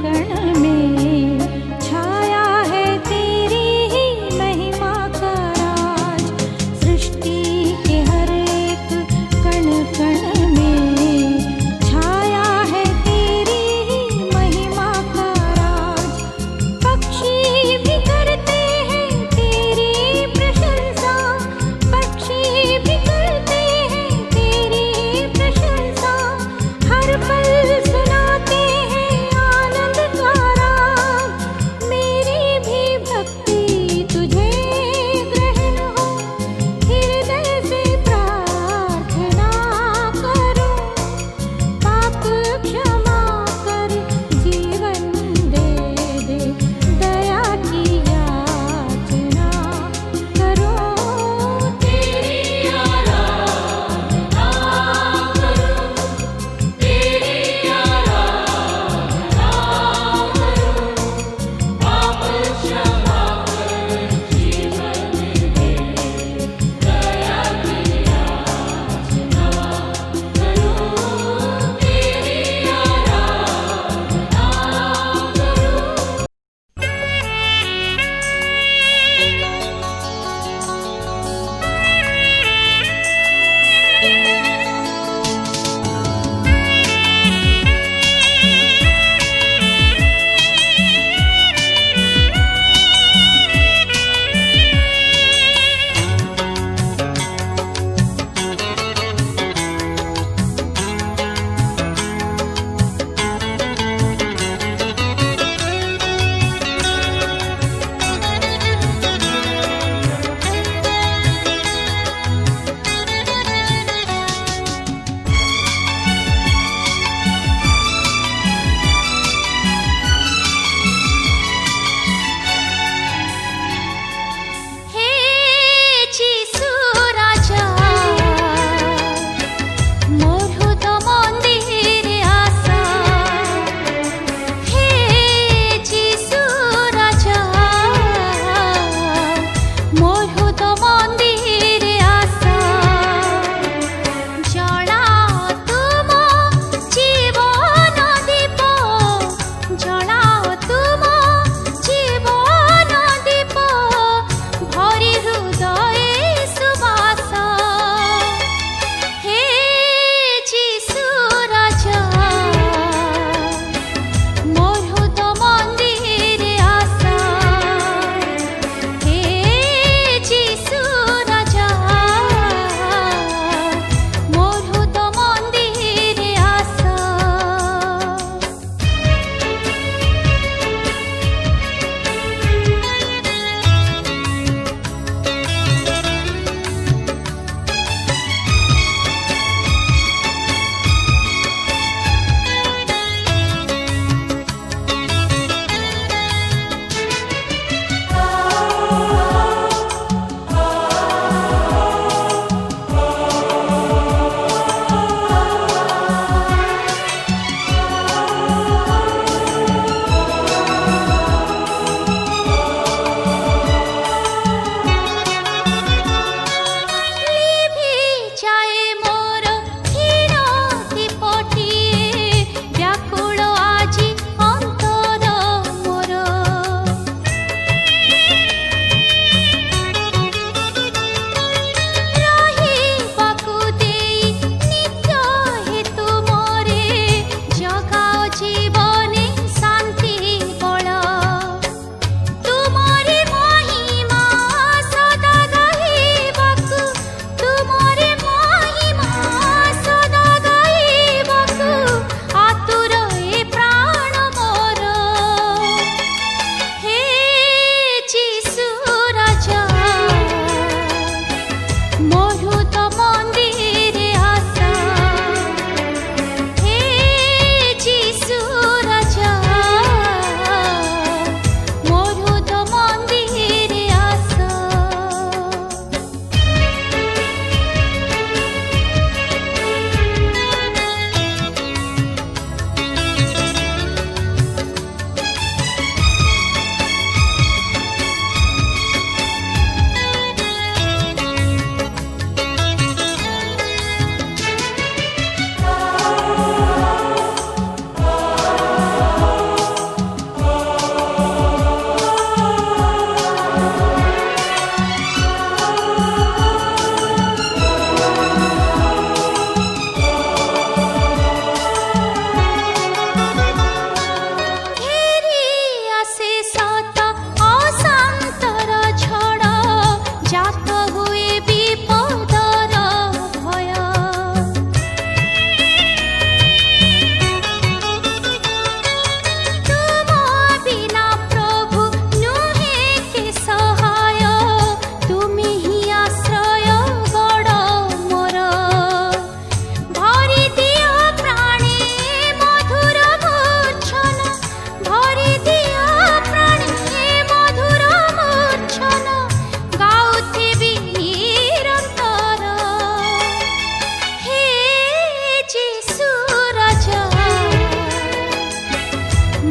कण में छाया है तेरी ही महिमा का राज। सृष्टि के हर एक कण कण में छाया है तेरी ही महिमा का राज। पक्षी भी करते हैं तेरी प्रशंसा, पक्षी भी करते हैं तेरी प्रशंसा। हर पल सुनाते हैं आनंद का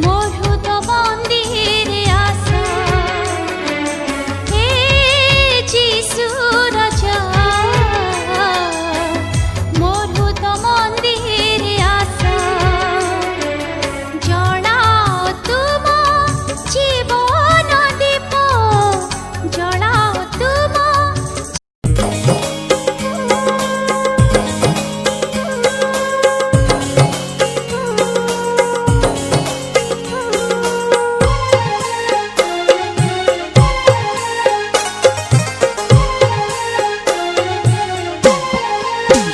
मोरू तो मंदिर आसा हे जीसु राजा मोरू तो मंदिर आसा जलाओ तुम जीवन दीप जलाओ तुम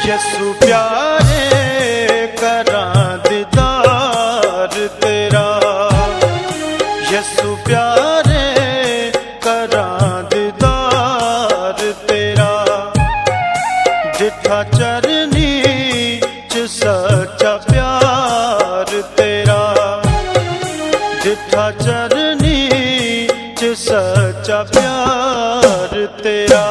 यसु प्यारे करां दीदार तेरा यसु प्यारे करां दीदार तेरा जिठा चरनी च सच्चा प्यार तेरा जिठा चरनी च सच्चा प्यार तेरा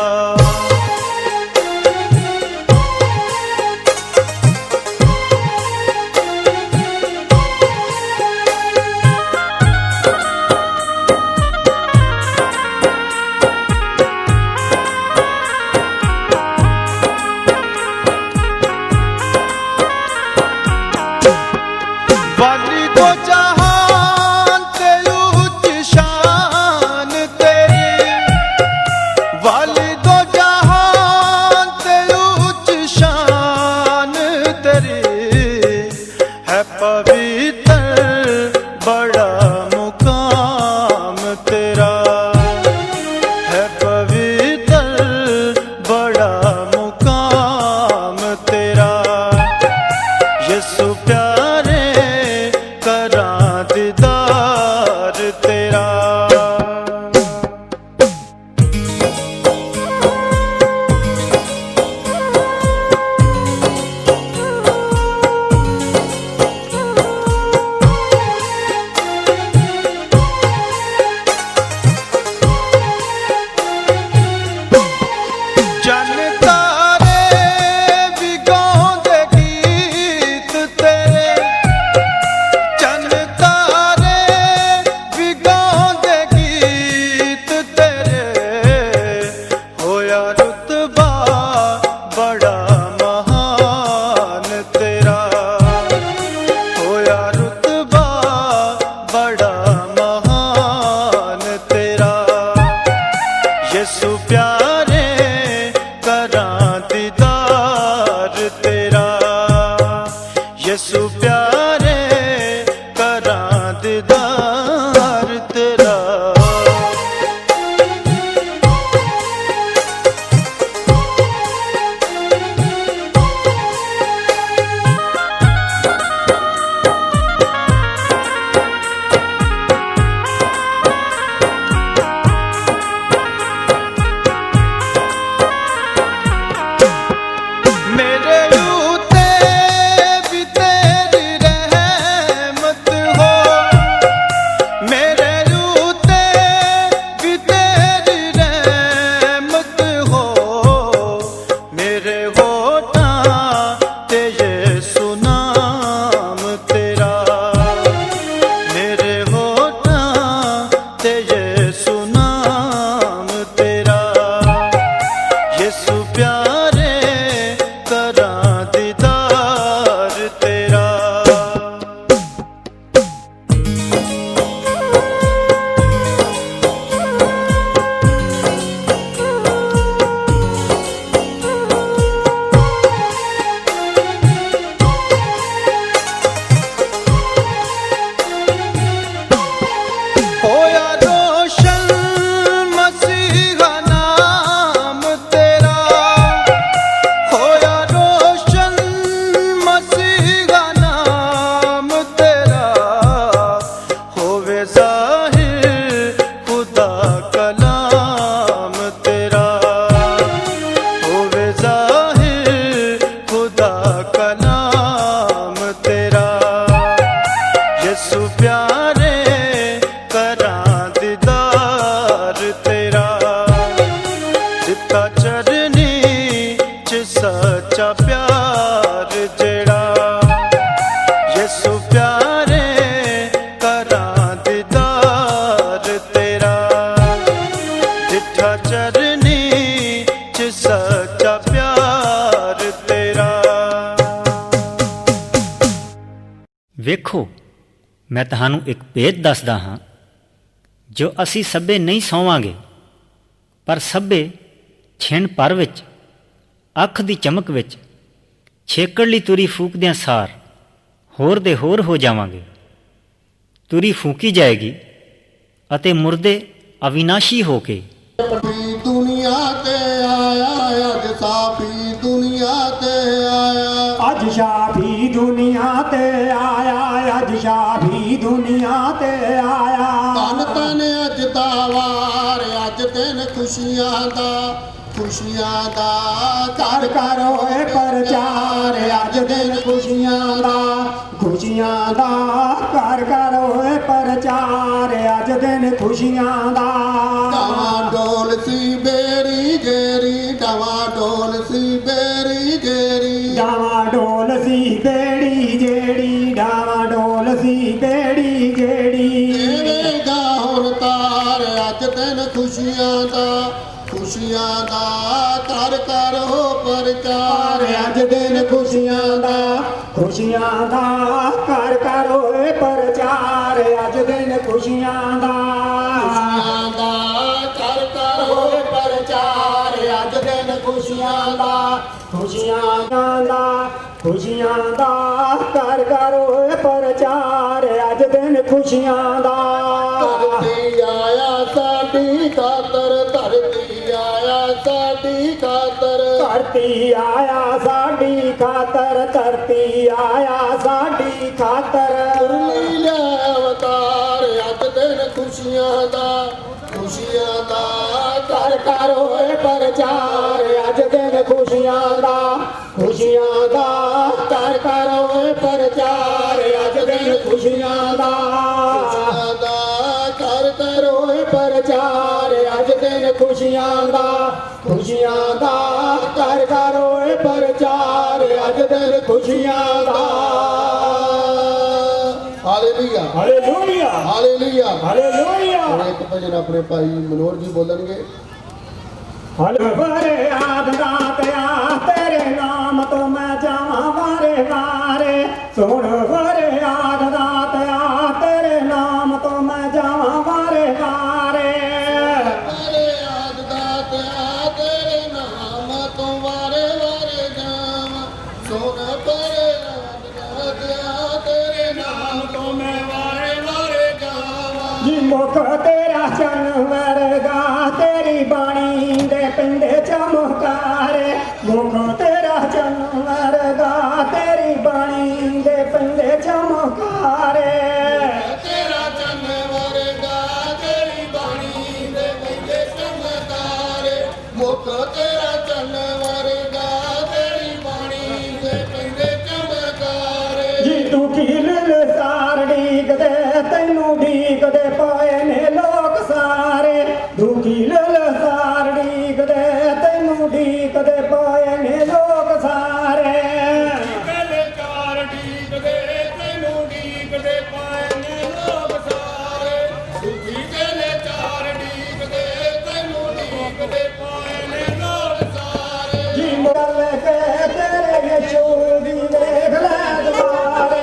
वाली दो जहान ते उच्च शान तेरी वाली दो जहान ते उच्च शान तेरी है पवित्र बड़ा मुकाम तेरा है पवित्र बड़ा मुकाम तेरा यसु प्यारे करां दीदार तेरा जन तारे भी गाਉਂਦੇ गीत तेरे जन तारे भी गाਉਂਦੇ गीत तेरे होया रुतबा बड़ा महान तेरा होया रुतबा बड़ा महान तेरा यसु प्यारे करां दीदार तेरा यसु प्यारे करां दीदार तेरा मेरे ऊते भी तेरी रहमत हो मेरे ऊते भी तेरी रहमत हो मेरे होठां ते यीशु नाम तेरा मेरे होठां ते यीशु नाम तेरा यसु प्यारे करां दीदार तेरा होया रोशन मसीहा नाम तेरा होया रोशन मसीहा नाम तेरा होवे जाहिर खुदा कलाम तेरा होवे जाहिर खुदा कलाम तेरा यसु प्यारे करां दीदार तेरा जिता चरनी च सच्चा प्यार जेड़ा यसु प्यारे कर ਵੇਖੋ, ਮੈਂ ਤੁਹਾਨੂੰ ਇੱਕ ਭੇਦ ਦੱਸਦਾ ਹਾਂ। ਜੋ ਅਸੀਂ ਸਭੇ ਨਹੀਂ ਸੌਵਾਂਗੇ, ਪਰ ਸਭੇ ਛਿਣ ਭਰ ਵਿੱਚ, ਅੱਖ ਦੀ ਚਮਕ ਵਿੱਚ, ਛੇਕੜਲੀ ਤੁਰੀ ਫੂਕਦਿਆਂ ਸਾਰ ਹੋਰ ਦੇ ਹੋਰ ਹੋ ਜਾਵਾਂਗੇ। ਤੁਰੀ ਫੂਕੀ ਜਾਏਗੀ ਅਤੇ ਮੁਰਦੇ ਅਵਿਨਾਸ਼ੀ ਹੋ ਕੇ ਦੁਨੀਆ ਤੇ ਆਇਆ, ਅੱਜ ਸਾਫੀ ਦੁਨੀਆ ਤੇ ਆਇਆ, ਅੱਜ ਸ਼ਾਫੀ ਦੁਨੀਆ ਤੇ ਆਇਆ, ਅੱਜ ਸ਼ਾਫੀ ਦੁਨੀਆ ਤੇ ਆਇਆ। ਧੰਨ ਧੰਨ ਅੱਜ ਦਾ ਵਾਰ, ਅੱਜ ਦਿਨ ਖੁਸ਼ੀਆਂ ਦਾ, ਖੁਸ਼ੀਆਂ ਦਾ ਕਰ ਕਰ ਹੋਏ ਪ੍ਰਚਾਰ, ਅੱਜ ਦਿਨ ਖੁਸ਼ੀਆਂ ਦਾ, ਖੁਸ਼ੀਆਂ ਦਾ ਕਰ ਕਰ ਹੋਏ ਪ੍ਰਚਾਰ, ਅੱਜ ਦਿਨ ਖੁਸ਼ੀਆਂ ਦਾ। ਡਾਵਾਂ ਡੋਲ ਸੀ ਬੇਰੀ ਗੇਰੀ, ਡਾਵਾਂ ਡੋਲ ਸੀ ਬੇਰੀ ਗੇਰੀ, ਡਾਵਾਂ ਡੋਲ ਸੀ ਬੇੜੀ ਜਿਹੜੀ, ਡਾਵਾਂ ਡੋਲ ਸੀ ਬੇੜੀ ਜਿਹੜੀ। ਦੇਵੇਗਾ ਹੁਣ ਤਾਰ, ਅੱਜ ਦਿਨ ਖੁਸ਼ੀਆਂ ਦਾ, ਖੁਸ਼ੀਆਂ ਦਾ ਕਰ ਕਰ ਹੋ ਪ੍ਰਚਾਰ, ਅੱਜ ਦਿਨ ਖੁਸ਼ੀਆਂ ਦਾ, ਖੁਸ਼ੀਆਂ ਦਾ ਕਰ ਕਰ ਹੋਏ ਪ੍ਰਚਾਰ, ਅੱਜ ਦਿਨ ਖੁਸ਼ੀਆਂ ਦਾ। ਖੁਸ਼ੀਆਂ ਦਾ ਕਰ ਕਰ ਹੋਏ ਪ੍ਰਚਾਰ, ਅੱਜ ਦਿਨ ਖੁਸ਼ੀਆਂ ਦਾ, ਖੁਸ਼ੀਆਂ ਦਾ, ਖੁਸ਼ੀਆਂ ਦਾ ਕਰ ਕਰ ਹੋਏ ਪ੍ਰਚਾਰ, ਅੱਜ ਦਿਨ ਖੁਸ਼ੀਆਂ ਦਾ। ਧਰਤੀ ਆਇਆ ਸਾਡੀ ਖਾਤਰ, ਧਰਤੀ ਆਇਆ ਸਾਡੀ ਖਾਤਰ, ਧਰਤੀ ਆਇਆ ਸਾਡੀ ਖਾਤਰ, ਧਰਤੀ ਆਇਆ ਸਾਡੀ ਖਾਤਰ। ਮੁਰਲੀ ਲਿਆ ਅਵਤਾਰ, ਅੱਜ ਦਿਨ ਖੁਸ਼ੀਆਂ ਦਾ, ਖੁਸ਼ੀਆਂ ਦਾ ਕਰ ਕਰ ਹੋਏ ਪ੍ਰਚਾਰ, ਅੱਜ ਦਿਨ ਖੁਸ਼ੀਆਂ ਦਾ, ਖੁਸ਼ੀਆਂ ਦਾ ਕਰ ਕਰ ਹੋਏ ਪ੍ਰਚਾਰ, ਅੱਜ ਦਿਨ ਖੁਸ਼ੀਆਂ ਦਾ। ਖੁਸ਼ੀਆਂ ਦਾ ਕਰ ਕਰ ਹੋਏ ਪ੍ਰਚਾਰ, ਅੱਜ ਦਿਨ ਖੁਸ਼ੀਆਂ ਦਾ, ਖੁਸ਼ੀਆਂ ਦਾ ਕਰ ਕਰ ਹੋਏ ਪ੍ਰਚਾਰ, ਅੱਜ ਦਿਨ ਖੁਸ਼ੀਆਂ ਦਾ। Hallelujah, hallelujah, hallelujah, hallelujah. ਹੁਣ ਇੱਕ ਭਜਨ ਆਪਣੇ ਭਾਈ ਮਨੋਹਰ ਜੀ ਬੋਲਣਗੇ। ਵਾਰੇ ਆਦ ਦਾਤਿਆ ਤੇਰੇ ਨਾਮ ਤੋਂ ਮੈਂ ਜਾਵਾਂ ਵਾਰੇ ਵਾਰੇ, ਸੁਣ ਵਾਰੇ ਆਦ ਦਾਤਿਆ ਤੇਰੇ ਨਾਮ ਤੋਂ ਮੈਂ ਜਾਵਾਂ ਵਾਰੇ ਵਾਰੇ। ਵਾਰੇ ਆਦ ਦਾਤਿਆ ਤੇਰੇ ਨਾਮ ਤੋਂ ਵਾਰੇ ਵਾਰੇ ਜਾਵਾਂ, ਸੁਣ ਵਾਰੇ ਆਦ ਦਾਤਿਆ ਤੇਰੇ ਨਾਮ ਤੋਂ ਮੈਂ ਵਾਰੇ ਵਾਰੇ ਜਾਵਾਂ। ਜੀ ਮੁਖ ਤੇਰਾ ਚੰਨ ਵਰਗਾ, ਤੇਰੀ ਬਾਣੀ ਦੇ ਪਿੰਡੇ ਚਮਕਾਰੇ, ਮੁਖ ਤੇਰਾ ਚੰਨ ਵਰਗਾ, ਤੇਰੀ ਬਾਣੀ ਦੇ ਪਿੰਡੇ ਚਮਕਾਰੇ। ਤੇਰਾ ਚੰਨ ਵਰਗਾ, ਤੇਰੀ ਬਾਣੀ ਦੇ ਪਿੰਡੇ ਚਮਕਾਰੇ, ਮੁਖ ਤੇਰਾ ਚੰਨ ਵਰਗਾ, ਤੇਰੀ ਬਾਣੀ ਦੇ ਪਿੰਡੇ ਚਮਕਾਰੇ। ਜੀ ਤੂੰ ਕੀਲ ਸਾਰ ਡੀਕਦੇ, ਤੈਨੂੰ ਡੀਕਦੇ ਪਏ ਨੇ ਲੋਕ ਸਾਰੇ, ਦੁਖੀ ਲਲਸਾਰ ਡੀਕਦੇ, ਤੈਨੂੰ ਡੀਕਦੇ ਪਏ ਨੇ ਲੋਕ ਸਾਰੇ। ਗਲੇ ਚਾਰ ਡੀਕਦੇ, ਤੈਨੂੰ ਡੀਕਦੇ ਪਏ ਨੇ ਲੋਕ ਸਾਰੇ, ਦੁਖੀ ਗਲੇ ਚਾਰ ਡੀਕਦੇ, ਤੈਨੂੰ ਡੀਕਦੇ ਪਏ ਨੇ ਲੋਕ ਸਾਰੇ। ਜੀ ਮੁੱਲ ਕੇ ਤੇਰੇ ਯਿਸੂ ਦੀ ਵੇਖ ਲੈ ਦੁਆਰੇ।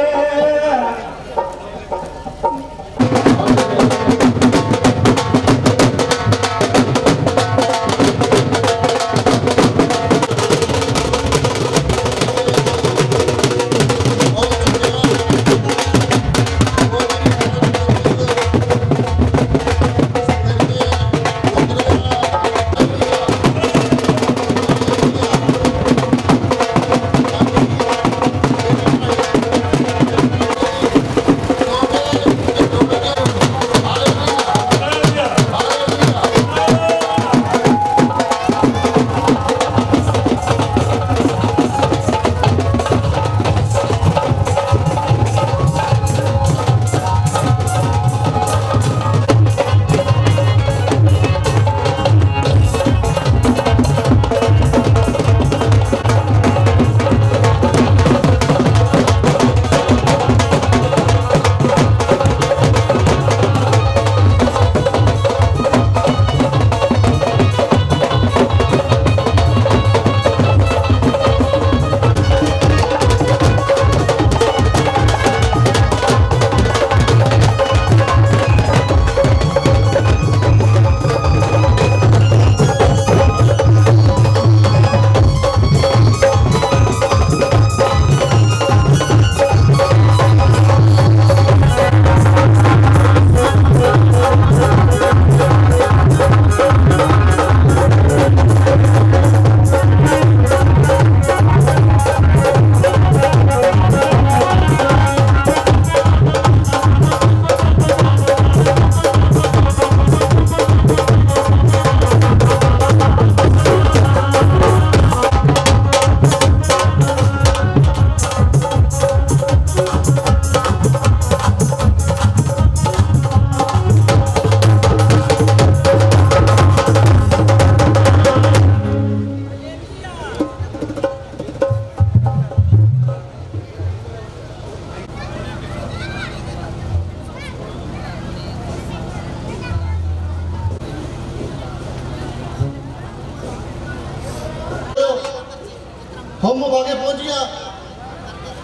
हम आगे पहुंचिया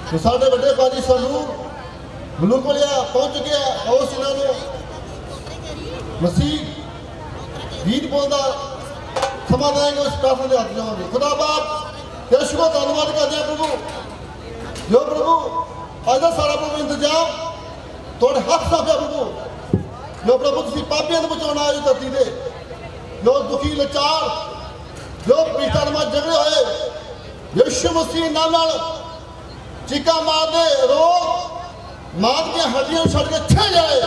तो साढ़े बड़े बाजी सानू बिल्कुल पहुंच गया। और इन्होंने मसीह गीत बोलता समा देंगे, उस प्रार्थना के हाथ जाओगे। खुदा बाप यीशु का धन्यवाद करते हैं प्रभु, जो प्रभु अज का सारा प्रभु इंतजाम थोड़े हाथ साफ है प्रभु, जो प्रभु तुम पापियों को बचाना आए धरती से, जो दुखी लाचार जो पीड़ित झगड़े हुए यीशु मसीह नाल चीका मार दे रोग मात की हड्डियां छड़ के छे जाए,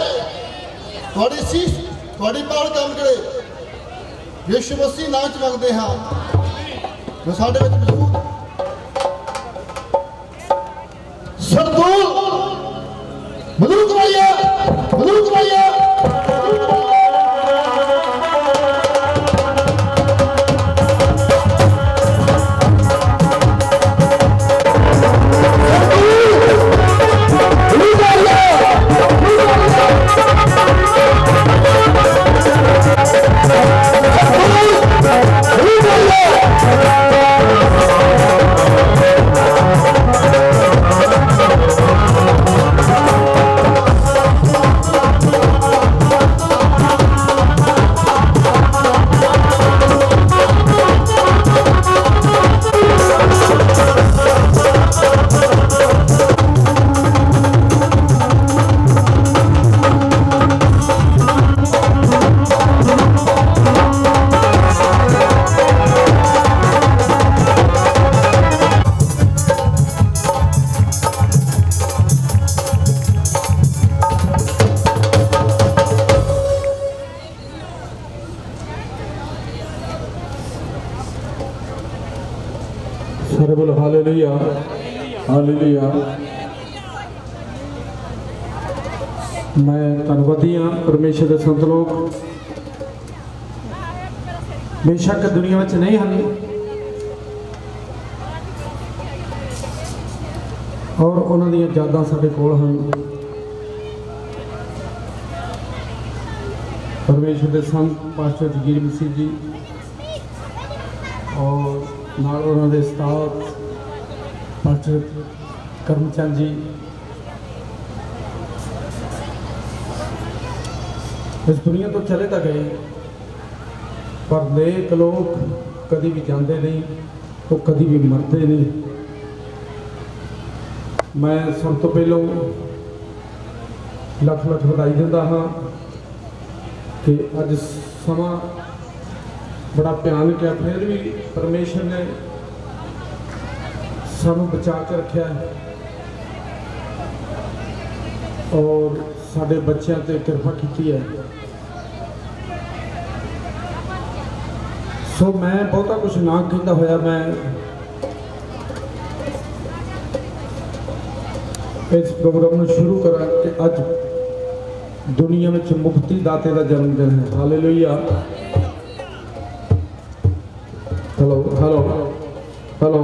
थोड़ी शीश थोड़ी पावर काम करे। यीशु मसीह नाम च मंगते हाँ जो साढ़े विच मौजूद सरदूल बुजुर्ग भाइया सारे बोलो हालेलुया हालेलुया। मैं धन्नवादी हाँ परमेश्वर के संत लोग बेशक दुनिया में नहीं हैं और उन्होंने यादां साडे कोल हैं। परमेश्वर के संत पास्टर जगीर मसीह जी और नाल उन्होंने उस्ताद पास्टर करमचंद जी, इस दुनिया तो चले तो गए पर नेक लोग कभी भी जाते नहीं, वो कभी भी मरते नहीं। मैं सब तो पहलों लख लख बधाई दिंदा हाँ कि अज समा बड़ा भयानक है, फिर भी परमेश्वर ने सानू बचा के रखा है और साडे बच्चों ते कृपा की है। सो मैं बहुता कुछ ना कहता होया मैं इस प्रोग्राम में शुरू करा कि अज दुनिया में मुक्ति दाते का जन्मदिन है। हालेलुया। हेलो हेलो हेलो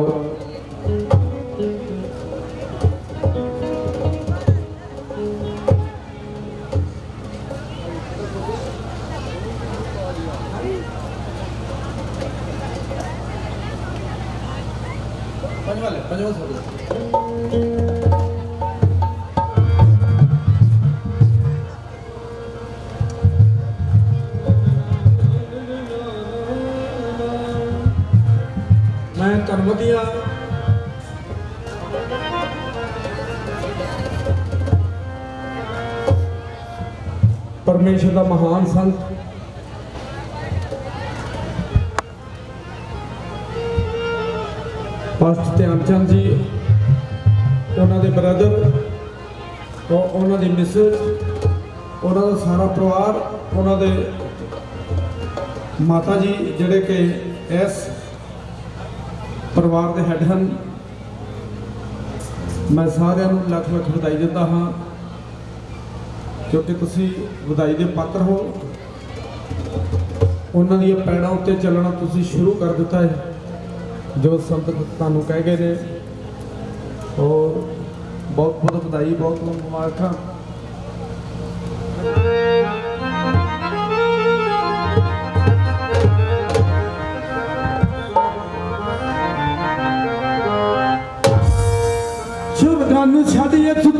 मैं धन्नवादी हाँ परमेश्वर का महान संत पास्टर ध्यानचंद जी, उन्होंने ब्रदर और उन्होंने मिसेज, उन्होंने सारा परिवार, उन्होंने माता जी जिहड़े कि इस परिवार के हैड हैं। मैं सारिਆਂ ਨੂੰ ਲੱਖ ਲੱਖ ਵਧਾਈ ਦਿੰਦਾ ਹਾਂ क्योंकि तुसी ਵਧਾਈ ਦੇ पात्र हो। उन्हों दी पैड़ों उत्ते चलना तुसी शुरू कर दिता है जो संत तुहानू कह गए ने, और बहुत बहुत ਵਧਾਈ, बहुत बहुत मुबारक।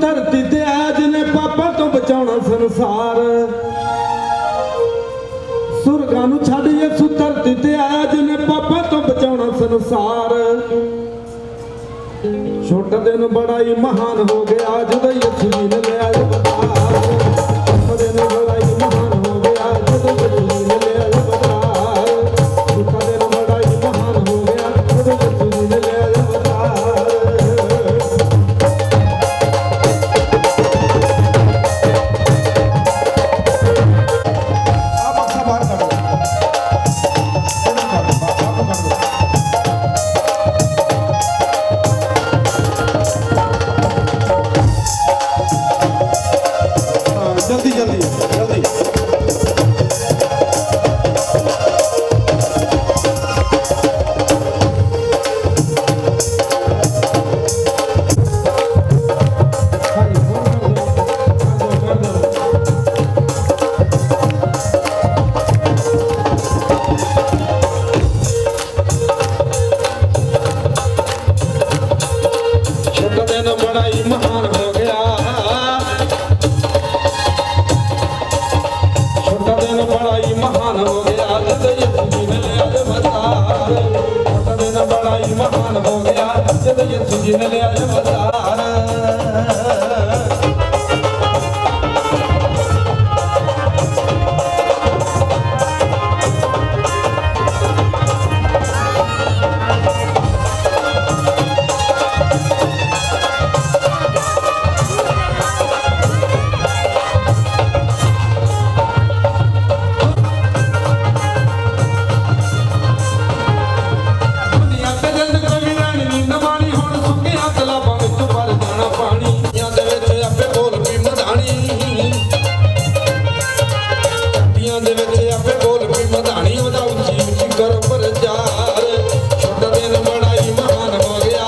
ਧਰਤੀ ਤੇ ਆਇਆ ਜਿਹਨੇ ਪਾਪਾਂ ਤੋਂ ਬਚਾਉਣਾ ਸੰਸਾਰ। ਸੁਰਗਾਂ ਨੂੰ ਛੱਡ ਯਿਸੂ ਧਰਤੀ ਤੇ ਆਇਆ ਜਿਹਨੇ ਪਾਪਾਂ ਤੋਂ ਬਚਾਉਣਾ ਸੰਸਾਰ। ਛੋਟਾ ਦਿਨ ਬੜਾ ਹੀ ਮਹਾਨ ਹੋ ਗਿਆ ਜਦੋਂ ਯਿਸੂ ਜੀ ਨੇ ਲਿਆ ਅਵਤਾਰ। ਛੋਟਾ ਦਿਨ ਬੜਾ ਹੀ ਮਹਾਨ ਹੋ ਗਿਆ ਜਦੋਂ ਯਿਸੂ ਜੀ ਨੇ ਲਿਆ ਅਵਤਾਰ। ਛੋਟਾ ਦਿਨ ਬੜਾ ਹੀ ਮਹਾਨ ਹੋ ਗਿਆ ਜਦੋਂ ਯਿਸੂ ਜੀ ਨੇ ਲਿਆ ਅਵਤਾਰ। ਆ ਬਕਸਾ ਬਾਹਰ ਕੱਢ ਦਿਓ। ਇਹਨੂੰ ਕੱਢ ਦਿਓ, ਬਾਹਰ ਕੱਢ ਦਿਓ। ਹਾਂ, ਜਲਦੀ ਜਲਦੀ ਜਲਦੀ। ਹਾਂਜੀ ਹੋਰ ਕਰ ਦਿਓ। ਛੋਟਾ ਦਿਨ ਬੜਾ ਹੀ ਮਹਾਨ ਹੋ ਗਿਆ। ਛੋਟਾ ਦਿਨ ਬੜਾ ਹੀ ਮਹਾਨ ਹੋ ਗਿਆ ਜਦੋਂ ਯਿਸੂ ਜੀ ਨੇ ਲਿਆ ਅਵਤਾਰ। ਛੋਟਾ ਦਿਨ ਬੜਾ ਹੀ ਮਹਾਨ ਹੋ ਗਿਆ ਜਦੋਂ ਯਿਸੂ ਜੀ ਨੇ ਲਿਆ ਅਵਤਾਰ। ਦੁਨੀਆ ਤੇ ਜਿੰਦ ਕੋਈ ਰਹਿਣੀ ਨੀ ਨਵਾਣੀ ਹੁਣ ਸੁੱਕਿਆ ਤਲਾਬਾਂ ਵਿੱਚ ਭਰ ਜਾਣਾ ਪਾਣੀ। ਦੁਨੀਆ ਦੇ ਵਿੱਚ ਆਪੇ ਬੋਲ ਵੀ ਮਧਾਣੀ। ਦੁਨੀਆ ਦੇ ਵਿੱਚ ਆਪੇ ਬੋਲ ਵੀ ਮਧਾਣੀ ਉਹਦਾ ਉੱਚੀ ਉੱਚੀ ਕਰੋ ਪ੍ਰਚਾਰ। ਛੋਟਾ ਦਿਨ ਬੜਾ ਹੀ ਮਹਾਨ ਹੋ ਗਿਆ।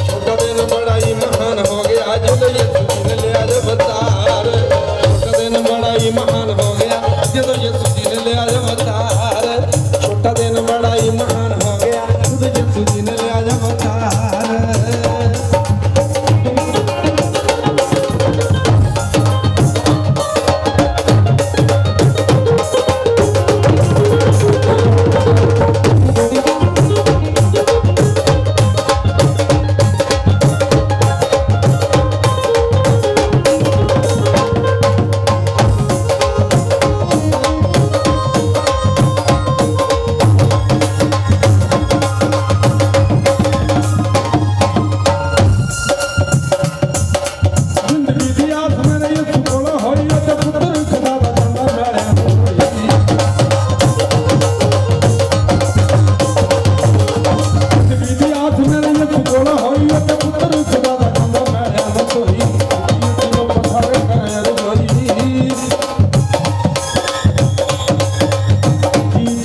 ਛੋਟਾ ਦਿਨ ਬੜਾ ਹੀ ਮਹਾਨ ਹੋ ਗਿਆ ਜਦੋਂ ਯਿਸੂ ਜੀ ਨੇ ਲਿਆ ਅਵਤਾਰ। ਛੋਟਾ ਦਿਨ ਬੜਾ ਹੀ ਮਹਾਨ ਹੋ ਗਿਆ ਜਦੋਂ ਯਿਸੂ ਜੀ ਨੇ ਲਿਆ ਅਵਤਾਰ। ਛੋਟਾ ਦਿਨ ਬੜਾ ਹੀ ਮਹਾਨ ਹੋ ਗਿਆ ਜਦੋਂ ਯਿਸੂ ਜੀ ਨੇ ਲਿਆ ਅਵਤਾਰ। ਜ਼ਿੰਦਗੀ ਦੀ ਆਸ ਮੇਰੇ ਯਿਸੂ ਕੋਲ ਹੋਈ ਉਹ ਤੇ ਪੁੱਤਰ ਖੁਦਾ ਦਾ ਜੰਮਾ ਮਿਲਿਆ ਹੋਈ। ਜ਼ਿੰਦਗੀ ਦੀ ਆਸ ਮੇਰੇ ਯਿਸੂ ਕੋਲ ਹੋਈ ਉਹ ਤੇ ਪੁੱਤਰ ਖੁਦਾ ਦਾ ਜੰਮਾ ਮਿਲਿਆ ਹੋਈ। ਜਿਹਨੂੰ ਪਥਾਰੇ ਕਰੇ ਰੋਈ ਜੀ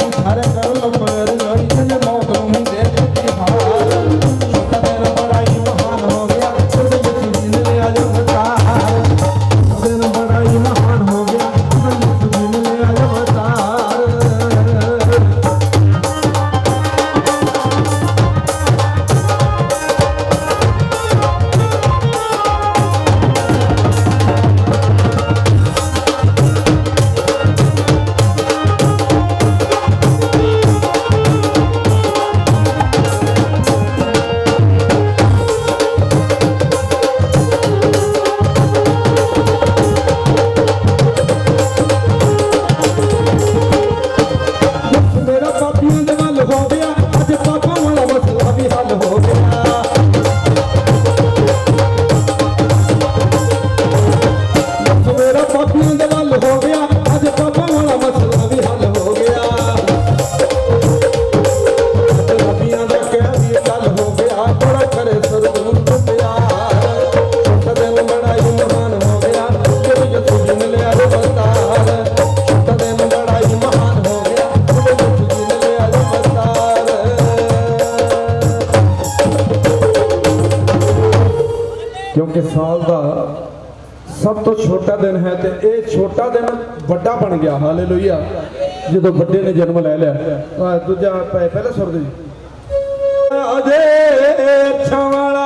ਸਾਰੇ ਕਰ ਲੋ ਪਰ ਰੋਈ ਜਿਹਨੇ ਮੌਤ ਨੂੰ ਦੇ ਦਿੱਤੀ ਹਾਰ। ਛੋਟਾ ਦਿਨ ਬੜਾ ਹੀ ਮਹਾਨ ਹੋ ਗਿਆ ਜਦੋਂ ਯਿਸੂ ਜੀ ਨੇ ਲਿਆ ਅਵਤਾਰ। ਦਿਨ ਬੜਾ ਹੀ ਮਹਾਨ ਹੋ ਗਿਆ ਜਦੋਂ ਯਿਸੂ ਜੀ ਨੇ ਲਿਆ ਅਵਤਾਰ। ਮੇਰਾ ਪਾਪੀਆਂ ਦੇ ਵੱਲ ਹੋ ਗਿਆ ਅੱਜ ਪਾਪਾਂ ਵਾਲਾ ਮਸਲਾ ਵੀ ਹੱਲ ਹੋ ਗਿਆ। ਮੇਰਾ ਪਾਪੀਆਂ ਦੇ ਵੱਲ ਹੋ ਗਿਆ ਅੱਜ ਪਾਪਾਂ ਵਾਲਾ ਮਸਲਾ ਵੀ ਹੱਲ ਹੋ ਗਿਆ। ਰੱਬੀਆਂ ਦਾ ਕਹਿ ਵੀ ਗੱਲ ਹੋ ਗਿਆ ਬੜਾ ਕਰੇ ਸਰਦੂਰ ਤੋਂ ਪਿਆਰ। ਛੋਟਾ ਦਿਨ ਬੜਾ ਹੀ ਮਹਾਨ ਹੋ ਗਿਆ ਜਦੋਂ ਯਿਸੂ ਜੀ ਨੇ ਲਿਆ ਅਵਤਾਰ। ਛੋਟਾ ਦਿਨ ਬੜਾ ਹੀ ਮਹਾਨ ਹੋ ਗਿਆ ਜਦੋਂ ਯਿਸੂ ਜੀ ਨੇ ਲਿਆ ਅਵਤਾਰ। ਕਿਉਂਕਿ ਸਾਲ ਦਾ ਸਭ ਤੋਂ ਛੋਟਾ ਦਿਨ ਹੈ ਤੇ ਇਹ ਛੋਟਾ ਦਿਨ ਵੱਡਾ ਬਣ ਗਿਆ। ਹਾਲੇਲੂਇਆ। ਜਦੋਂ ਵੱਡੇ ਨੇ ਜਨਮ ਲੈ ਲਿਆ। ਦੂਜਾ ਪਹਿਲਾ ਸੁਰ ਦੇ ਅਜੇ ਛਾਵਾਲਾ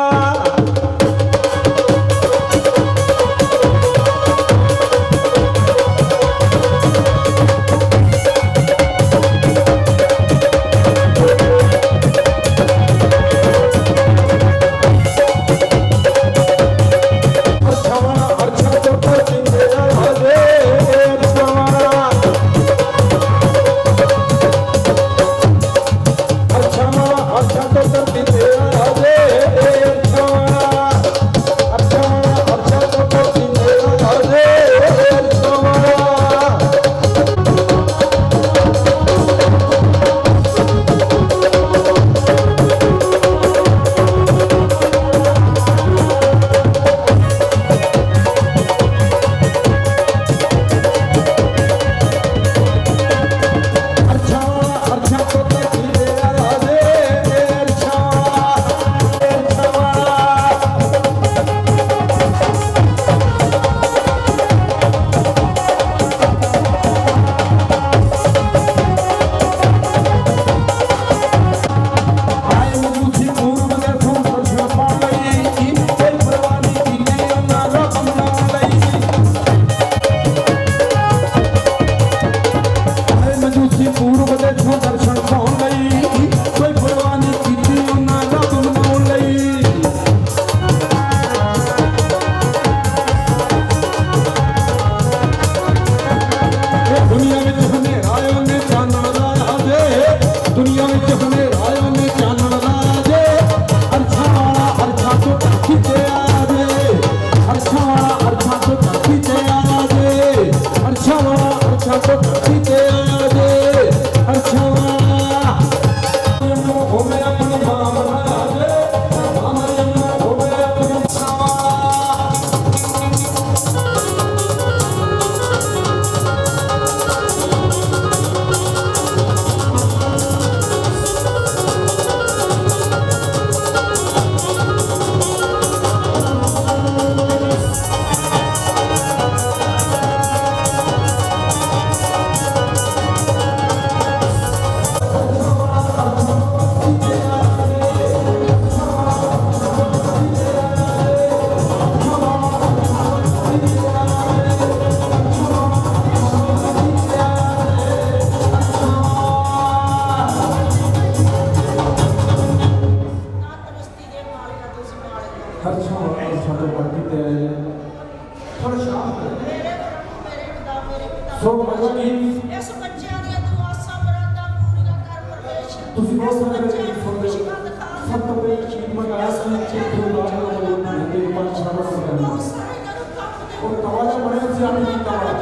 ਸੋ ਮਤਲਬ ਕਿ ਇਸ ਬੱਚਿਆਂ ਦੀਆਂ ਦੁਆਸਾਂ ਮਰਾਦਾਂ ਪੂਰੀਆਂ ਕਰ ਪਰਮੇਸ਼ਰ ਤੁਸੀਂ ਬਹੁਤ ਸਾਰੇ ਬੱਚਿਆਂ ਬੱਚੇ ਨੂੰ ਸੁਣਦੇ ਖੁਸ਼ੀ ਹੋ। ਦਾ ਦਿਖਾ ਸਭ ਤੋਂ ਪਹਿਲੇ ਚੀਜ਼ ਮੰਗਾਇਆ ਸੀ ਚਿੱਠੂ ਲਾਲ ਨੂੰ ਦੇ ਪੰਜ ਸਾਲ ਹੋ ਗਏ ਬਹੁਤ ਸਾਰੇ ਜਦੋਂ ਕੰਮ ਦੇ ਉਹ ਤਵਾਲਾ ਬਣਿਆ ਸੀ ਆਪਣੀ ਤਵਾਲਾ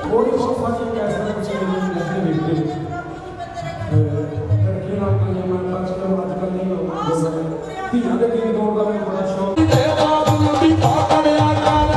ਥੋੜੀ ਬਹੁਤ ਸਾਰੀ ਪੈਸੇ ਬੱਚੇ ਨੂੰ ਲੱਗੇ ਵੇਖਦੇ ਲੜਕੀ ਨਾਲ ਕੋਈ ਮੈਂ ਪੰਜ ਕਿਲੋ ਅੱਜ ਕੱਲ ਨਹੀਂ ਹੋ ਧੀਆਂ ਦੇ ਗੀਤ ਗਾਉਣ ਦਾ ਮੈਨੂੰ ਬੜਾ ਸ਼ੌਕ ਤੇ ਆਪ ਨੂੰ ਵੀ ਪਾੜਿਆ ਕਰ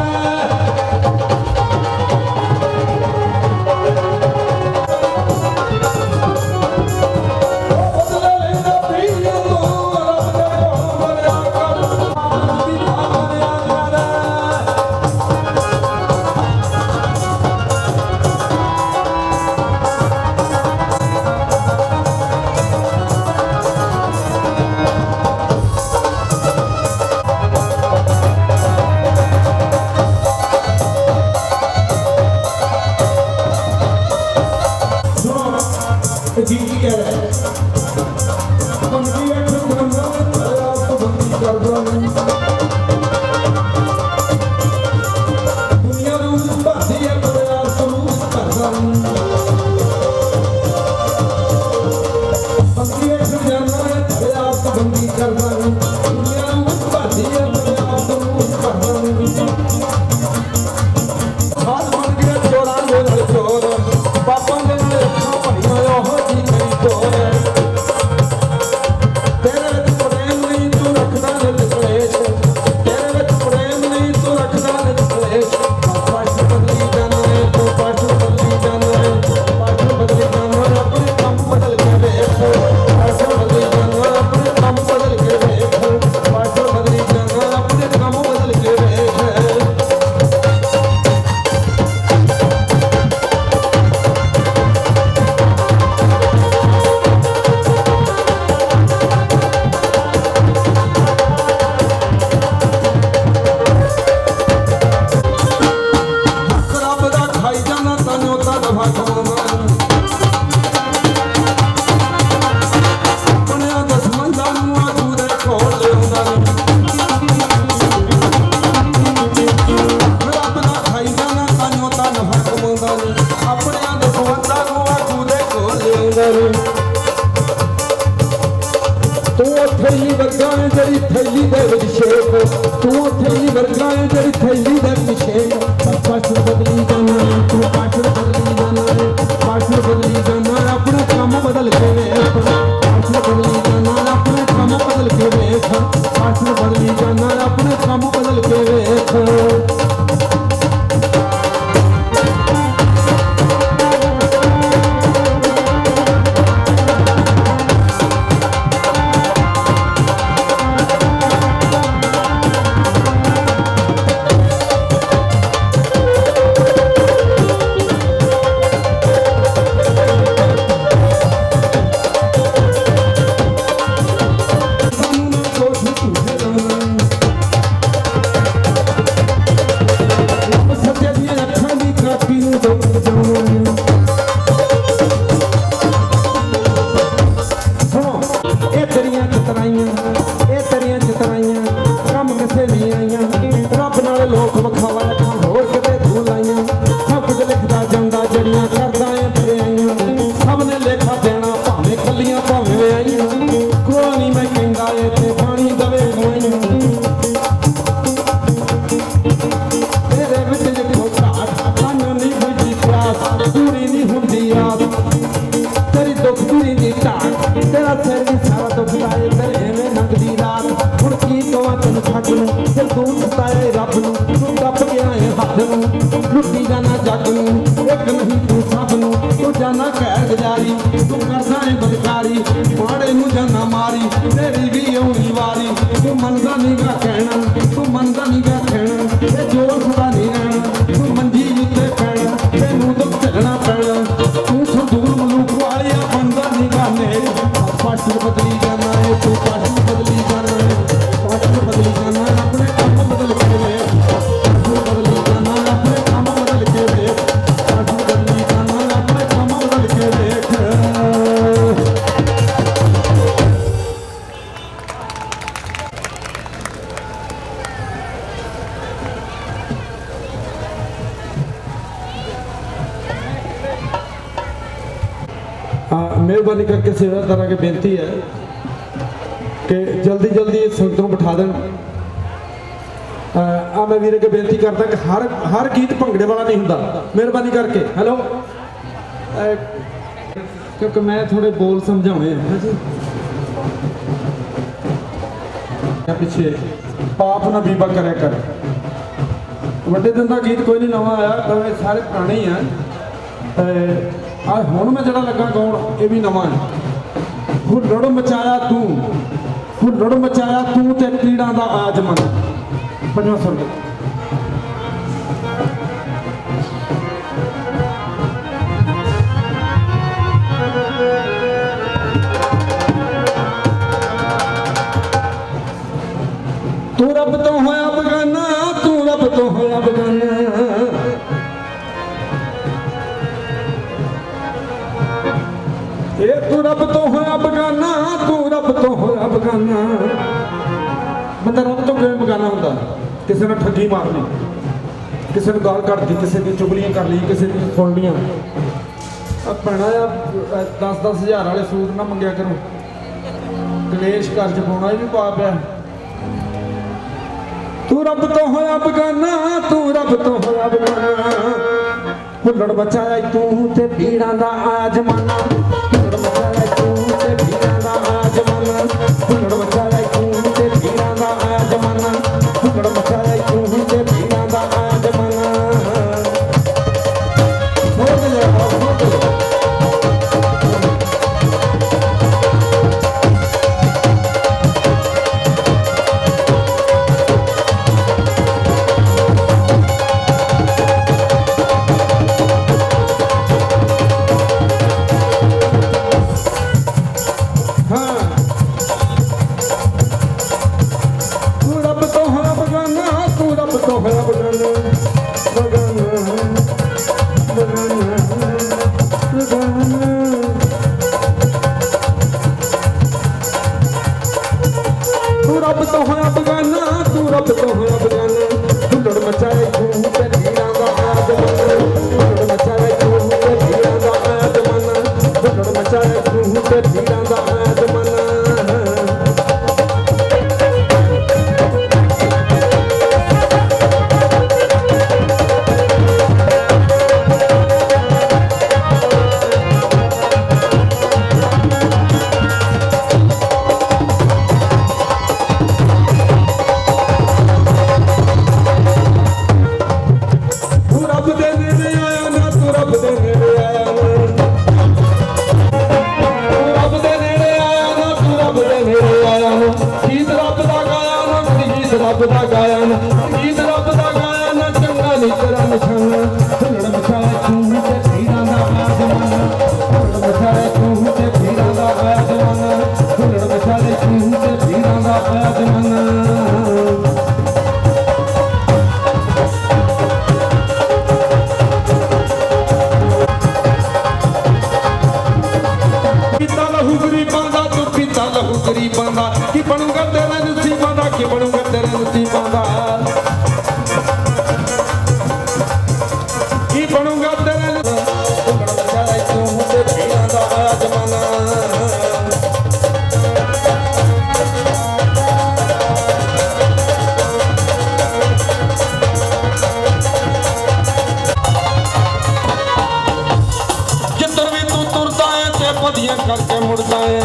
ਹੱਥ ਨੂੰ ਲੁੱਟੀ ਜਾਣਾ ਜੱਗ ਨੂੰ ਇੱਕ ਨਹੀਂ ਤੂੰ ਸਭ ਨੂੰ ਤੂੰ ਜਾਣਾ ਕਹਿ ਗੁਜ਼ਾਰੀ ਤੂੰ ਕਰਦਾ ਏ ਬਦਕਾਰੀ ਮਾੜੇ ਨੂੰ ਜਾਣਾ ਮਾਰੀ ਤੇਰੀ ਵੀ ਆਉਣੀ ਵਾਰੀ ਤੂੰ ਮੰਨਦਾ ਨਹੀਂ ਗਾ ਕਹਿਣਾ ਤੂੰ ਮੰਨਦਾ ਨਹੀਂ ਗਾ ਕਹਿਣਾ ਇਹ ਜੋ ਸਦਾ ਨਹੀਂ ਰਹਿਣਾ ਤੂੰ ਮੰਜੀ ਉੱਤੇ ਪੈਣਾ ਤੈਨੂੰ ਦੁੱਖ ਝੱਲਣਾ ਪੈਣਾ ਤੂੰ ਸੰਦੂਰ ਮਲੂਕ ਵਾਲਿਆ ਬੰਦਾ ਨਹੀਂ ਗਾ ਨੇੜ ਪਾਸਟਰ ਬਦਲੀ ਜਾਣਾ ਏ ਤੂੰ ਪਾਸਟਰ ਬਦਲੀ ਜਾਣਾ ਏ ਪਾਸਟਰ ਬਦਲੀ ਜਾਣਾ ਆਪਣੇ ਕੰਮ ਬਦਲ ਕੇ ਵੇਖ ਪਾਸਟਰ ਬਦਲੀ ਜਾਣਾ ਆਪਣੇ ਕੰਮ ਬਦਲ ਕੇ ਵੇਖ ਪਾਸਟਰ ਬਦਲੀ ਜਾਣਾ ਆਪਣੇ ਕੰਮ ਬਦਲ ਕੇ ਵੇਖ मेहरबानी करके सेवादारा की बेनती है कि जल्दी जल्दी संगत को बिठा दें। मैं वीर के बेनती करता कि हर गीत भंगड़े वाला नहीं होता, मेहरबानी करके। हेलो, क्योंकि मैं थोड़े बोल समझाने हैं जी पिछे पाप ना बीबा करे कर वड्डे दिन का गीत कोई नहीं नवा आया, तो ये सारे पुराने ही हैं। आ हुण मैं जड़ा लगा गाउण ये भी नवा है। हुल्लड़ मचाया तू ते कीड़ा दा आज मन पंजवां सुर तू रब तो होया बगाना तू रब तो होया बगाना तू रब तो होया बगाना तू रब तो होया बगाना। बंदा रब तो किवें बगाना हुंदा? किसी ने ठगी मार ली, किसी ने गाल कट दी, किसी की चुगलियां कर ली, किसी की सुन लियां। भैणा 10-10 हज़ार वाले सूट ना मंगया करो, कलेश घर च पाउणा भी पाप है। तू रब तो होया बगाना तू रब तो होया बगाना। हुल्लड़ बचाया तू ते पीड़ां दा आज मना हुल्लड़ बचाया तू ते पीड़ां दा आज मना हुल्लड़ बचाया तू ते पीड़ां दा आज मना हुल्लड़ बचाया तू ते पीड़ां दा आज मना। बोल ले बोल करके मुड़दा है।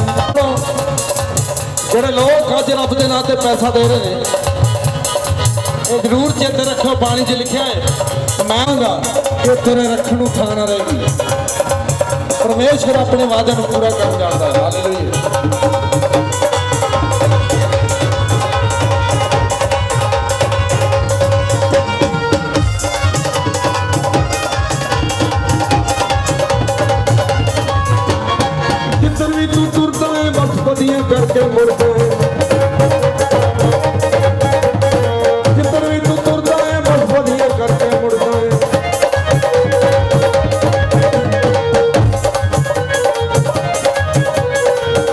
जेड़े लोग अज रब दे नां ते पैसा दे रहे हैं ਇਹ ਜ਼ਰੂਰ ਚੇਤੇ ਰੱਖੋ, ਬਾਣੀ 'ਚ ਲਿਖਿਆ ਹੈ ਮੈਂ ਹੁੰਦਾ ਕਿ ਤੇਰੇ ਰੱਖਣ ਨੂੰ ਥਾਂ ਨਾ ਰਹੇਗੀ। ਪਰਮੇਸ਼ਰ ਆਪਣੇ ਵਾਅਦਿਆਂ ਨੂੰ ਪੂਰਾ ਕਰਨ ਜਾਣਦਾ ਹੈ। ਹਾਲੇਲੂਇਆ। ਜਿੱਧਰ ਵੀ ਤੂੰ ਤੁਰਦਾ ਹੈ ਬਸ ਵਧੀਆਂ ਕਰਕੇ ਮੁੜਦਾ ਹੈ। ਜਿੱਧਰ ਵੀ ਤੂੰ ਤੁਰਦਾ ਹੈ ਬਸ ਵਧੀਆਂ ਕਰਕੇ ਮੁੜਦਾ ਹੈ।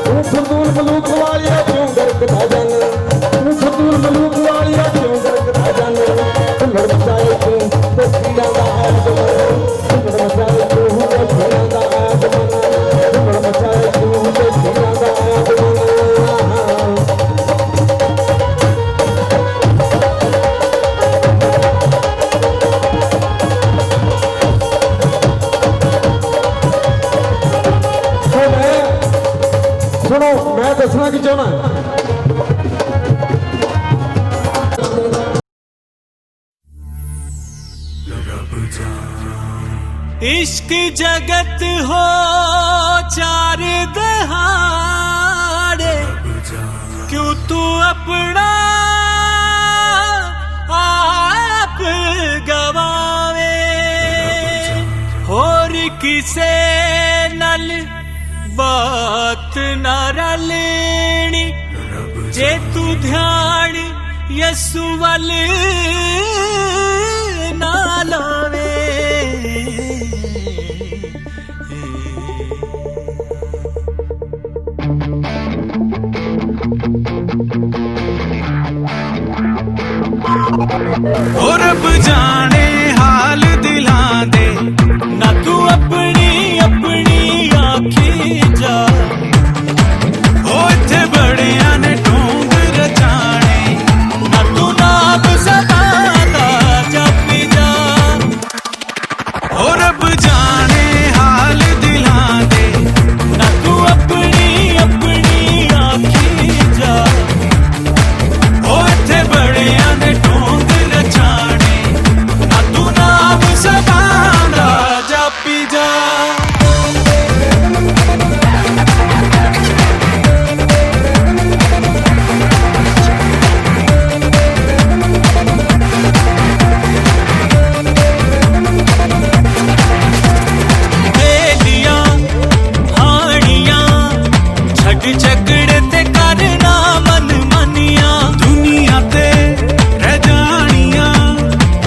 ਤੂੰ ਫਜ਼ੂਲ ਮਲੂਕ ਵਾਲਿਆ ਕਿਉਂ ਗਰਕਦਾ ਜਾਨਾ, ਤੂੰ ਫਜ਼ੂਲ ਮਲੂਕ ਵਾਲਿਆ ਕਿਉਂ ਗਰਕਦਾ ਜਾਨਾ। ਲੜ ਮਚਾਏ ਤੂੰ ਤੇ ਪੀੜਾਂ ਦਾ ਆਦਮਨ, ਲੜ ਮਚਾਏ ਤੂੰ ਤੇ ਪੀੜਾਂ ਦਾ ਆਦਮਨ, ਲੜ ਮਚਾਏ ਤੂੰ ਤੇ ਪੀੜਾਂ ਦਾ ਆਦਮਨ। सुनो मैं दसना की चाहना इश्क जगत हो चार दहाड़े, क्यों तू अपना आप गवावे, होर किसे नल बात न रलनी, जे तू ध्यान यसु वल ना लावे। ओ रब जाने हाल दिलां दे, ना तू अपनी अपनी आखी जा। ओ इत्थे बड़ियां ने ढोंग रचाने, ना तू नाम सदादा जपी जा। ओ रब जाने हाल दिलां दे, ना तू अपनी अपनी आखी जा। ओ इत्थे बड़ियां ने ढोंग रचाने, ना तू नाम सदादा जपी जा। झगड़े ते करना मन मानिया, दुनिया ते रह जानिया,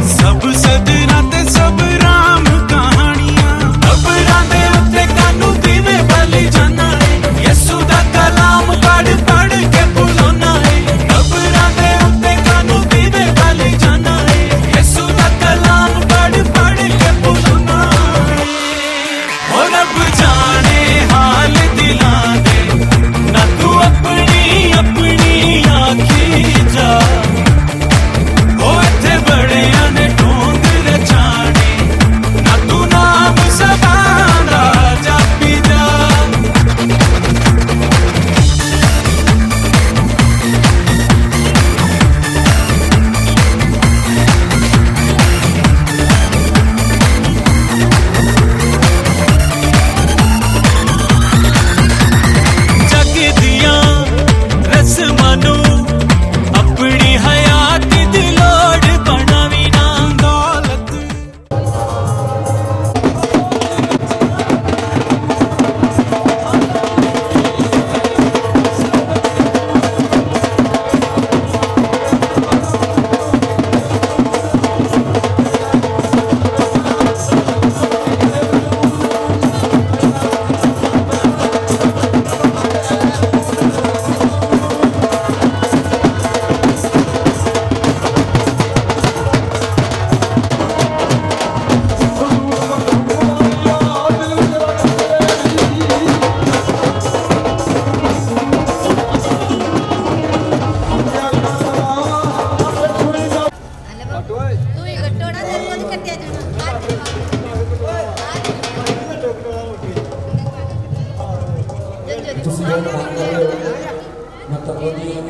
सब सदना ते सब राम कहानियां। कबरां दे उत्ते कानू दीवे बली जाना है, यसू दा कलाम पढ़ पढ़ के बुलाना है। कबरां दे उत्ते कानू दीवे बली जाना है, यसू दा कलाम पढ़ पढ़ के बुलाना है। ओ रब जाने हाल दिलां दे, ना तू अपनी अपनी आखी जा। ओ इत्थे बड़ियां ने ढोंग रचाने, ना तू नाम सदादा जपी जा। जग दियां रस्मां नू अपनी हयात दी लोड़ बनावी ना। दौलत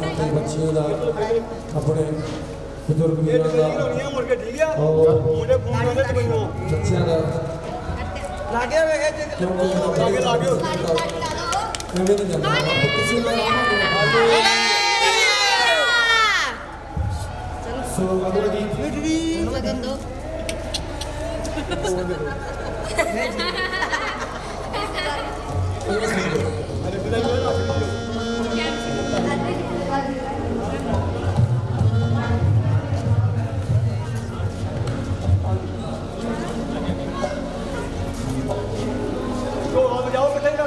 मतलब बच्चियों का अपने ਬਜ਼ੁਰਗ ਵੀਰਾਂ ਦਾ ਮੁੜ ਕੇ ਠੀਕ ਆ ਔਰ ਮੁੰਡੇ ਫੋਨ ਕਰਦੇ ਤੇ ਮੈਨੂੰ ਬੱਚਿਆਂ ਦਾ ਲਾਗੇ ਵੇਖੇ ਤੇ ਕਿਉਂਕਿ ਲਾਗੇ ਐਵੇਂ ਨਹੀਂ ਜਾਂਦਾ ਆਪਾਂ ਕਿਸੇ ਨਾਲ ਆਵਾਂਗੇ ਸੋ ਅਗਲਾ ਗੀਤ लगन दो तो आप जाओ कितने का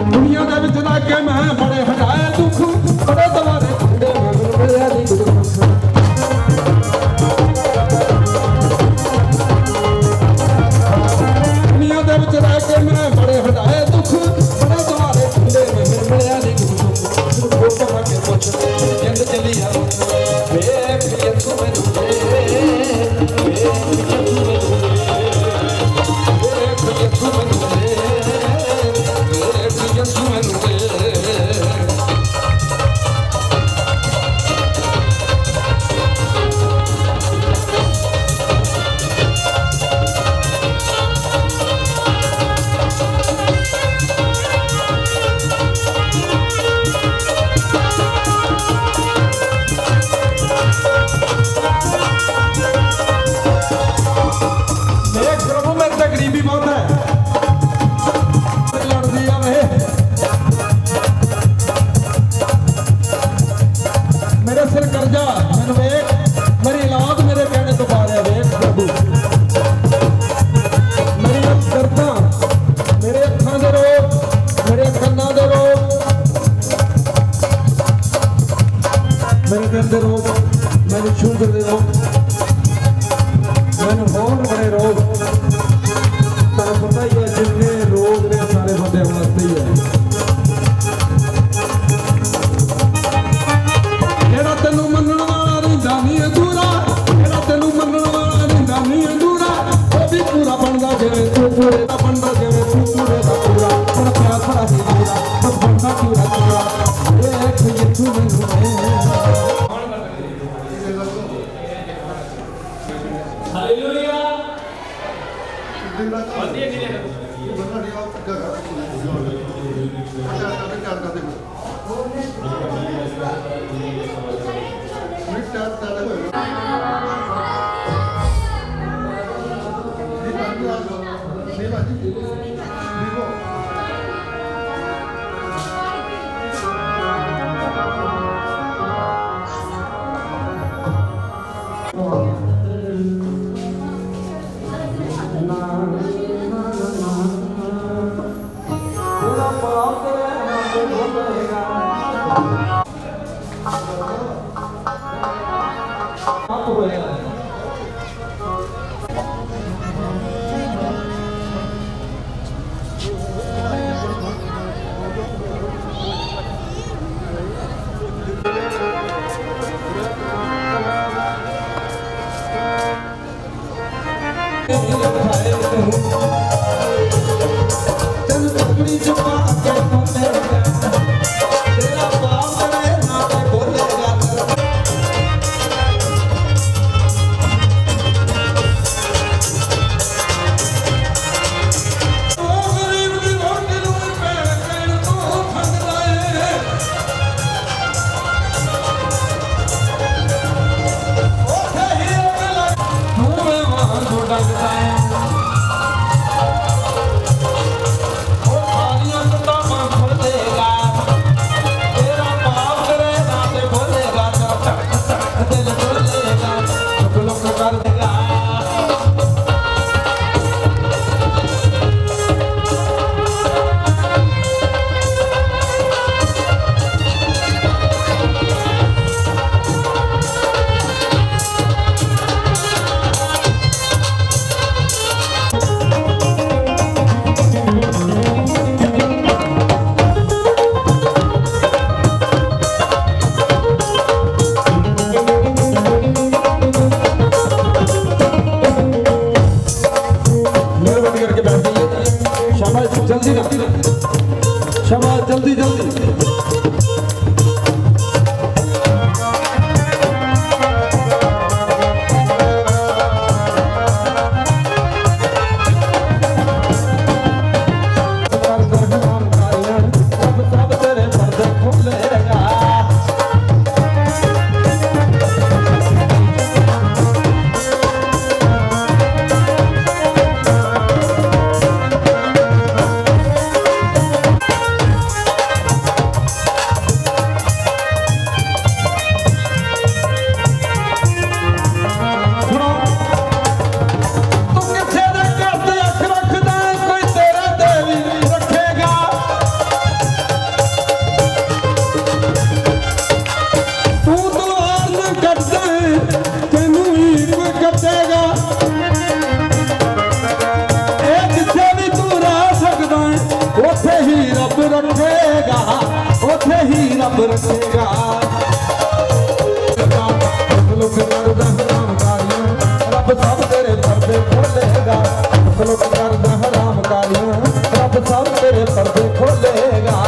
ਦੁਨੀਆ ਦੇ ਵਿੱਚ ਲੱਗ ਕੇ ਮੈਂ ਬੜੇ ਹਟਾਏ ਦੁੱਖ ਬੜੇ ਦਵਾਰੇ ਖੰਡੇ ਮੈਨੂੰ ਮਿਲਿਆ ਨਹੀਂ ਦੁੱਖ ਦੁਨੀਆ ਦੇ ਵਿੱਚ ਲੱਗ ਕੇ ਮੈਂ ਬੜੇ ਹਟਾਏ ਦੁੱਖ ਬੜੇ ਦਵਾਰੇ ਖੰਡੇ ਮੈਨੂੰ ਮਿਲਿਆ ਨਹੀਂ ਦੁੱਖ ਫੋਟ ਪਾ ਕੇ ਪੁੱਛ ਜਿੰਦ ਚੱਲੀ ਆ ਵੇਖ ਯਿਸੂ ਮੈਨੂੰ ਵੇਖ ਯਿਸੂ ਮੈਨੂੰ ਵੇਖ ਯਿਸੂ ਮੈਨੂੰ Yes, you and me. देख प्रभु मेरे से गरीबी बहुत है लड़ती आ वे मेरे सिर कर्जा मैंने वेख मेरी औलाद मेरे कहने तो पा रहा वेख प्रभु मेरी दर्दां मेरे अखां दे रोग मेरे कन्नां दे रोग मेरे दिल दे रोग मेरे शुगर दे रोग मैंने होर बड़े रोग तैਨੂੰ पता ही है जिन्ने रोग ने सारे बंदे वास्ते ही है ਜਿਹੜਾ ਤੈਨੂੰ ਮੰਨਣ ਵਾਲਾ ਰਹਿੰਦਾ ਨਹੀਂ ਅਧੂਰਾ ਜਿਹੜਾ ਤੈਨੂੰ ਮੰਨਣ ਵਾਲਾ ਰਹਿੰਦਾ ਨਹੀਂ ਅਧੂਰਾ ਉਹ ਵੀ ਪੂਰਾ ਬਣਦਾ ਜਿਵੇਂ ਤੂੰ ਪੂਰੇ ਦਾ ਬਣਦਾ ਜਿਵੇਂ ਤੂੰ ਪੂਰੇ ਦਾ ਪੂਰਾ ਪਰ ਪਿਆਰ ਭਰਾ ਹੀ ਪੂਰਾ ਉਹ ਬਣਦਾ ਪੂਰਾ ਪੂਰਾ ਵੇਖ ਯਿਸੂ ਮੈਨੂੰ ਹਾਲੇਲੂਇਆ ਵਧੀਆ ਕਿਨੇ ਬੰਦਾ ਨਹੀਂ ਆ ਜਗਾ ਅੱਛਾ ਕਰਦੇ ਮਿੱਟਾ ਤਾਲਾ ਹੋਇਆ ਨਹੀਂ ਬਾਜੀ ਦੇਖੋ बचेगा लोग करदा हराम कारियां रब सब तेरे पर्दे खोलेगा लोग करदा हराम कारियां रब सब तेरे पर्दे खोलेगा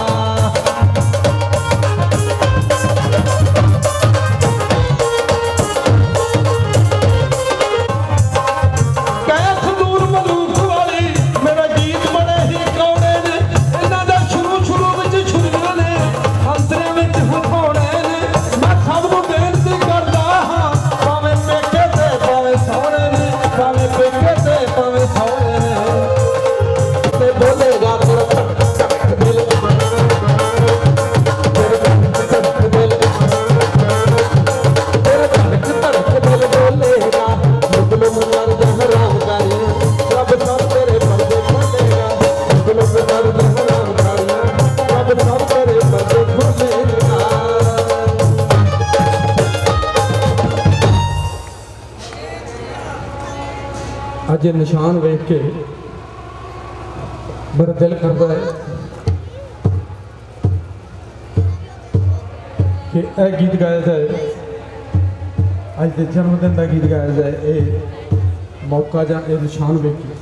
अज निशान वेख के मेरा दिल करता है कि यह गीत गाया जाए अज के जन्मदिन का गीत गाया जाए ये मौका या ये निशान वेख के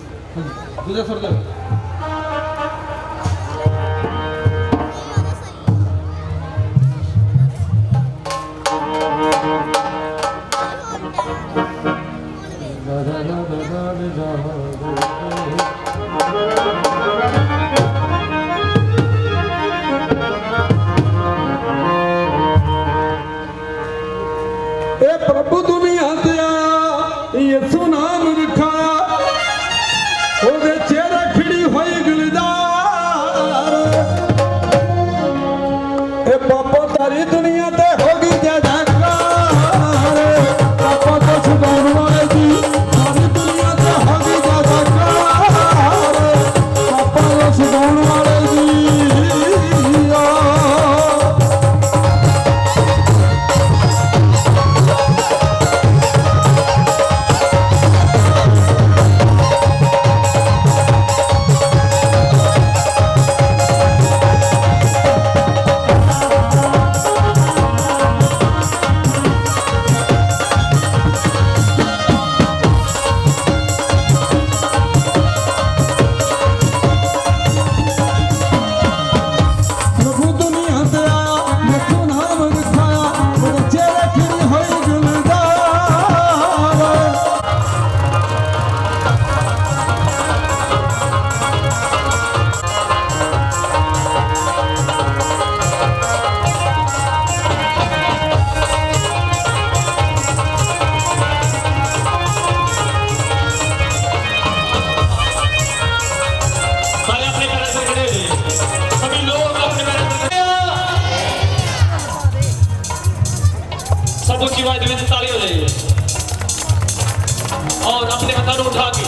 प्रभु दुनिया ते आया यसु नाम रखाया ओदे चेहरे खिड़ी होई गुलजार ए पापा तारी दुनिया ते होगी जयकार पापा तो छुड़ाने वाले जी तारी दुनिया ते होगी जयकार पापा तो छुड़ाने वाले जी ताली हो जाइए और अपने हाथों उठा के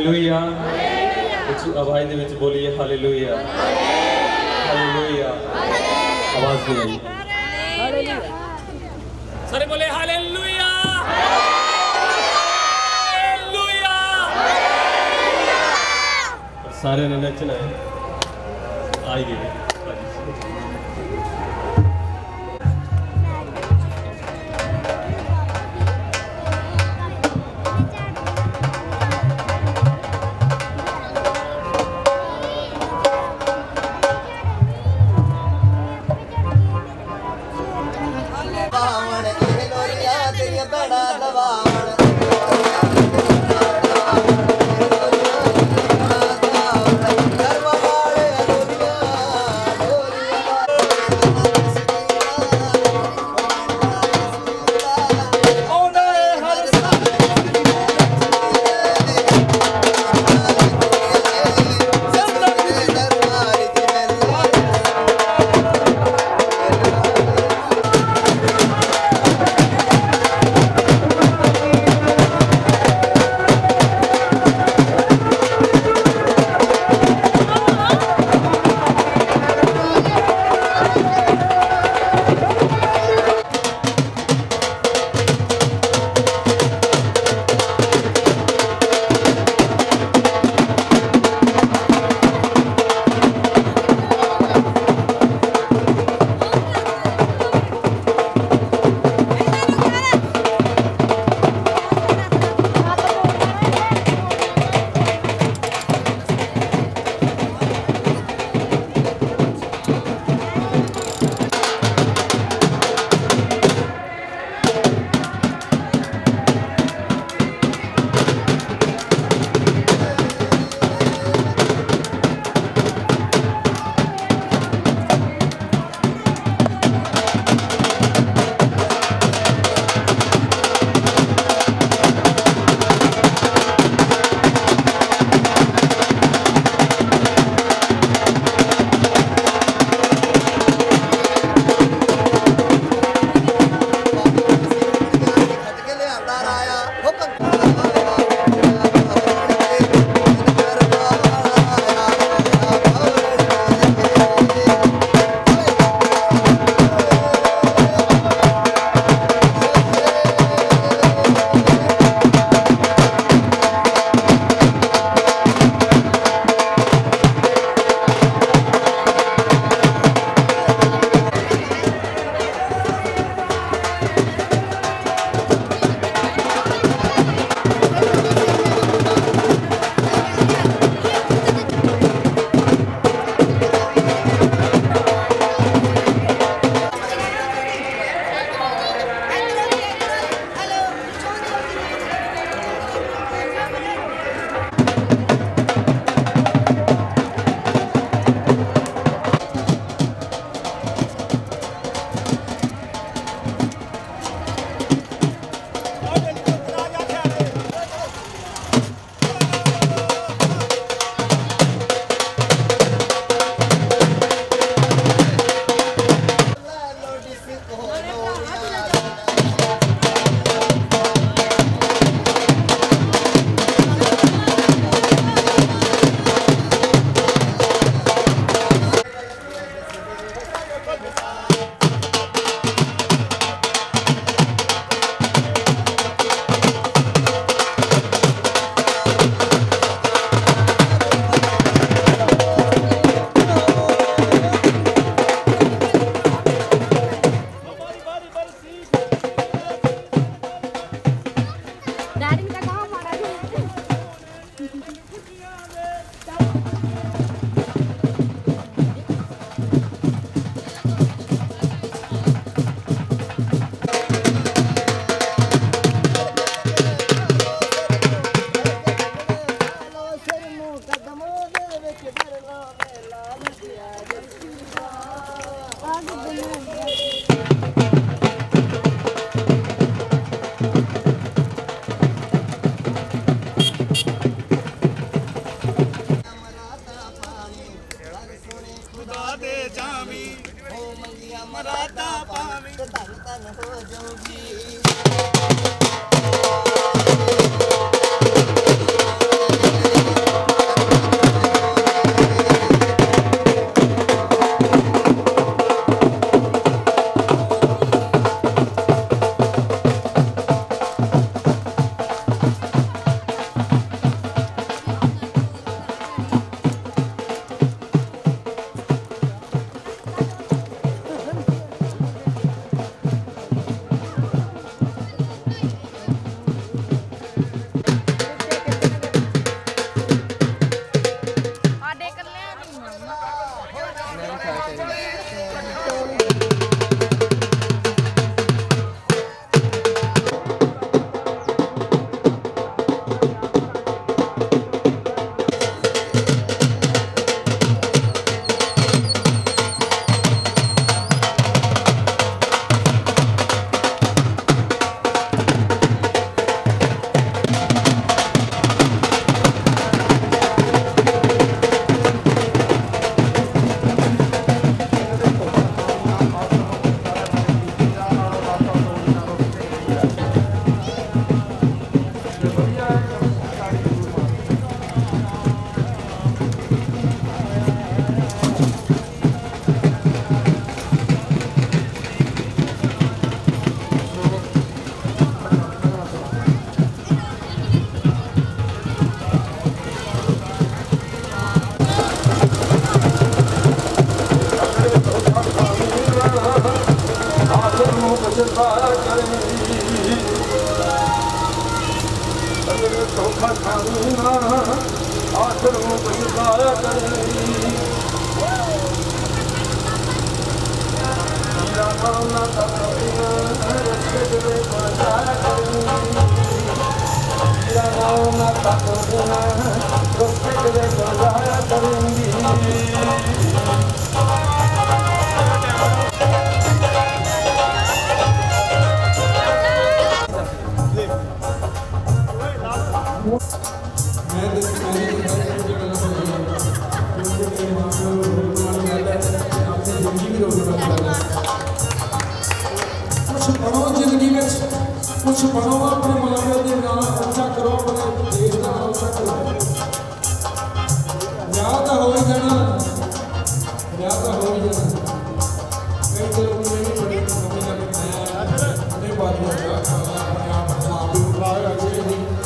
ਹਾਲੇਲੂਇਆ ਉੱਚੀ ਆਵਾਜ਼ ਦੇ ਵਿੱਚ ਬੋਲੀਏ ਹਾਲੇਲੂਇਆ ਹਾਲੇਲੂਇਆ ਆਵਾਜ਼ ਨਹੀਂ ਆਈ ਸਾਰੇ ਬੋਲੇ ਹਾਲੇਲੂਇਆ ਹਾਲੇਲੂਇਆ ਸਾਰਿਆਂ ਨੇ ਨੱਚਣਾ ਹੈ ਆਈਏ ਲਵਾਵਣ ਇਹ ਲੋਰੀਆਂ ਤੇਰੀਆਂ ਭੈਣਾਂ ਲਵਾਵਣ ਸਰਵ ਬੁਝਾਇਆ ਕਰੀ ਮੇਰਾ ਨਾਮ ਨਾ ਤਪਿਆ ਰਸਤੇ ਦੇ ਬੁਝਾਇਆ ਕਰੀ ਮੇਰਾ ਨਾਮ ਨਾ ਤਪਿਆ ਰਸਤੇ ਦੇ ਬੁਝਾਇਆ ਕਰੀ कुछ बनो जिंदगी में कुछ बनो अपने मानव के नाम अच्छा करो अपने देश का नाम अच्छा करो याद हो ही जाना कई तो लोग नहीं बड़े कमी लगता है अपने बात में अपने आप भी उठाया नहीं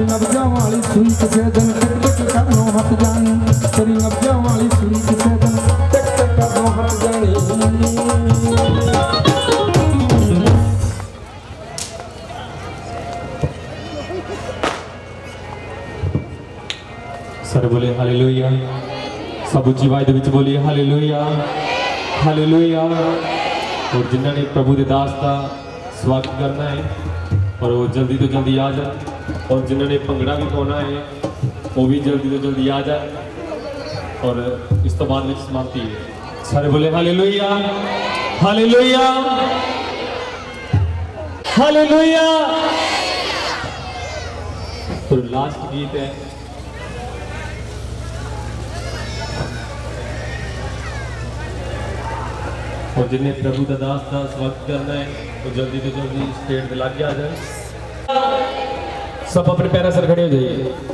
नब्जा वाली सुई किसे दिन टिक टिक करनो हट जानी तेरी नब्जा वाली सुई किसे दिन टिक टिक करनो हट जानी सर बोले हालेलुया सब उच्ची आवाज दे विच बोलिए हालेलुया हालेलुया और जिन्होंने प्रभु के दास का स्वागत करना है और वो जल्दी तो जल्दी आ जाए और जिन्होंने भंगड़ा भी पाना है वो भी जल्दी तो जल्दी आ जाए और इस तो बाद में समाप्ति है सारे बोले हालेलुया हालेलुया हालेलुया तो लास्ट गीत है और जिन्हें प्रभु का दास का स्वागत करना है वो जल्दी तो जल्दी स्टेज पे लाके आ जाए सब अपने पैरों से खड़े हो जाइए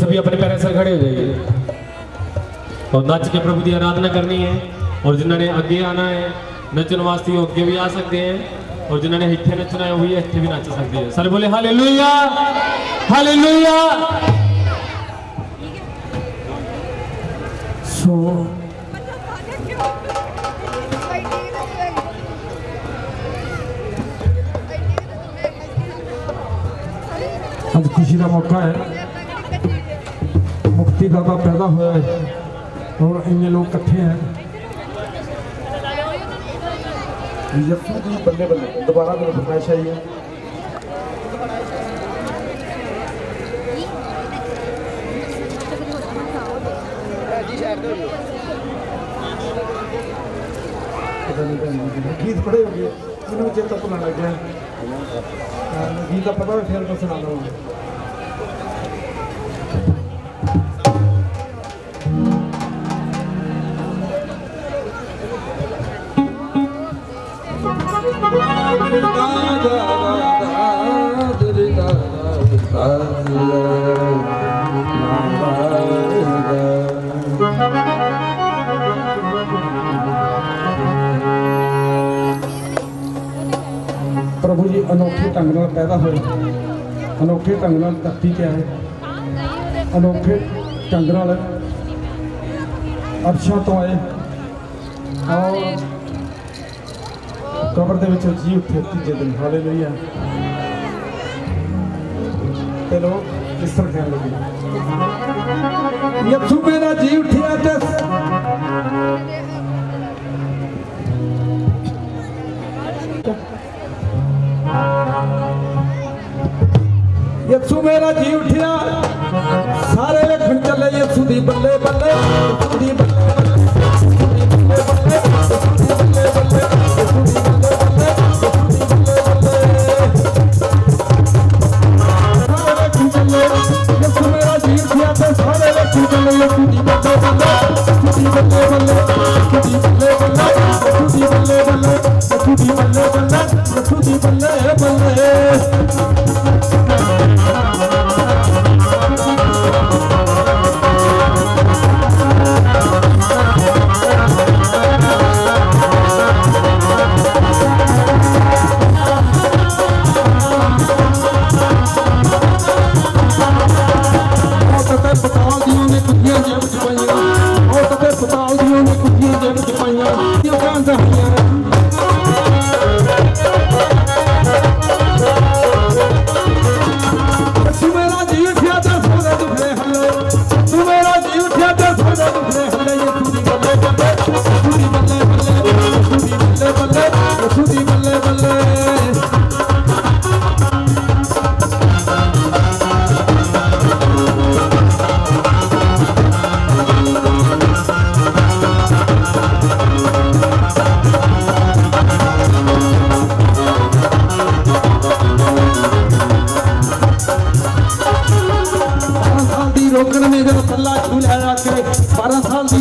सभी अपने पैरों से खड़े हो जाइए और नच के प्रभु की आराधना करनी है और जिन्होंने आगे आना है नचन वास्ते वो आगे भी आ सकते हैं और जिन्होंने इतने नचना है वो भी इतने भी नच सकते हैं सारे बोले हालेलुया हालेलुया सो आज खुशी का मौका है मुक्ति बाबा पैदा हुआ है और इन्ने लोग इकट्ठे हैं यीशु जी बल्ले बल्ले दोबारा मेरी फरमाइश आई है गीत पढ़े हो गए इन्होंने चेता भुलान लग गया गीत का पता फिर मैं सुना दूंगा प्रभु जी ਅਨੋਖੇ ਢੰਗ ਨਾਲ ਪੈਦਾ ਹੋਏ, ਅਨੋਖੇ ਢੰਗ ਨਾਲ ਧਰਤੀ ਤੇ ਆਏ, ਅਨੋਖੇ ਢੰਗ ਨਾਲ ਅਰਸ਼ਾਂ ਤੋਂ ਆਏ ਔਰ ਕਬਰ ਦੇ ਵਿੱਚੋਂ ਜੀ ਉੱਠੇ ਤੀਜੇ ਦਿਨ। ਹਾਲੇਲੂਇਆ। ਤੇ ਲੋਕ ਇਸ ਤਰ੍ਹਾਂ ਕਹਿਣ ਲੱਗੇ, ਯਿਸੂ ਮੇਰਾ ਜੀ ਉੱਠਿਆ ਤੇ ਯਿਸੂ ਮੇਰਾ ਜੀ ਉੱਠਿਆ, ਸਾਰੇ ਵੇਖਣ ਚੱਲੇ ਯਿਸੂ ਦੀ ਬੱਲੇ ਬੱਲੇ, ਯਿਸੂ ਦੀ ਬੱਲੇ ਬੱਲੇ, ਯਿਸੂ ਦੀ ਬੱਲੇ ਬੱਲੇ, ਯਿਸੂ ਦੀ ਬੱਲੇ ਬੱਲੇ, ਯਿਸੂ ਦੀ ਬੱਲੇ ਬੱਲੇ, ਯਿਸੂ ਦੀ ਬੱਲੇ ਬੱਲੇ। ਸਾਰੇ ਵੇਖਣ ਚੱਲੇ ਯਿਸੂ ਮੇਰਾ ਜੀ ਉੱਠਿਆ ਤੇ ਸਾਰੇ ਵੇਖਣ ਚੱਲੇ ਯਿਸੂ ਦੀ ਬੱਲੇ ਬੱਲੇ, ਯਿਸੂ ਦੀ ਬੱਲੇ ਬੱਲੇ, ਯਿਸੂ ਦੀ ਬੱਲੇ ਬੱਲੇ, ਯਿਸੂ ਦੀ ਬੱਲੇ ਬੱਲੇ, ਯਿਸੂ ਦੀ ਬੱਲੇ ਬੱਲੇ, ਯਿਸੂ ਦੀ ਬੱਲੇ ਬੱਲੇ।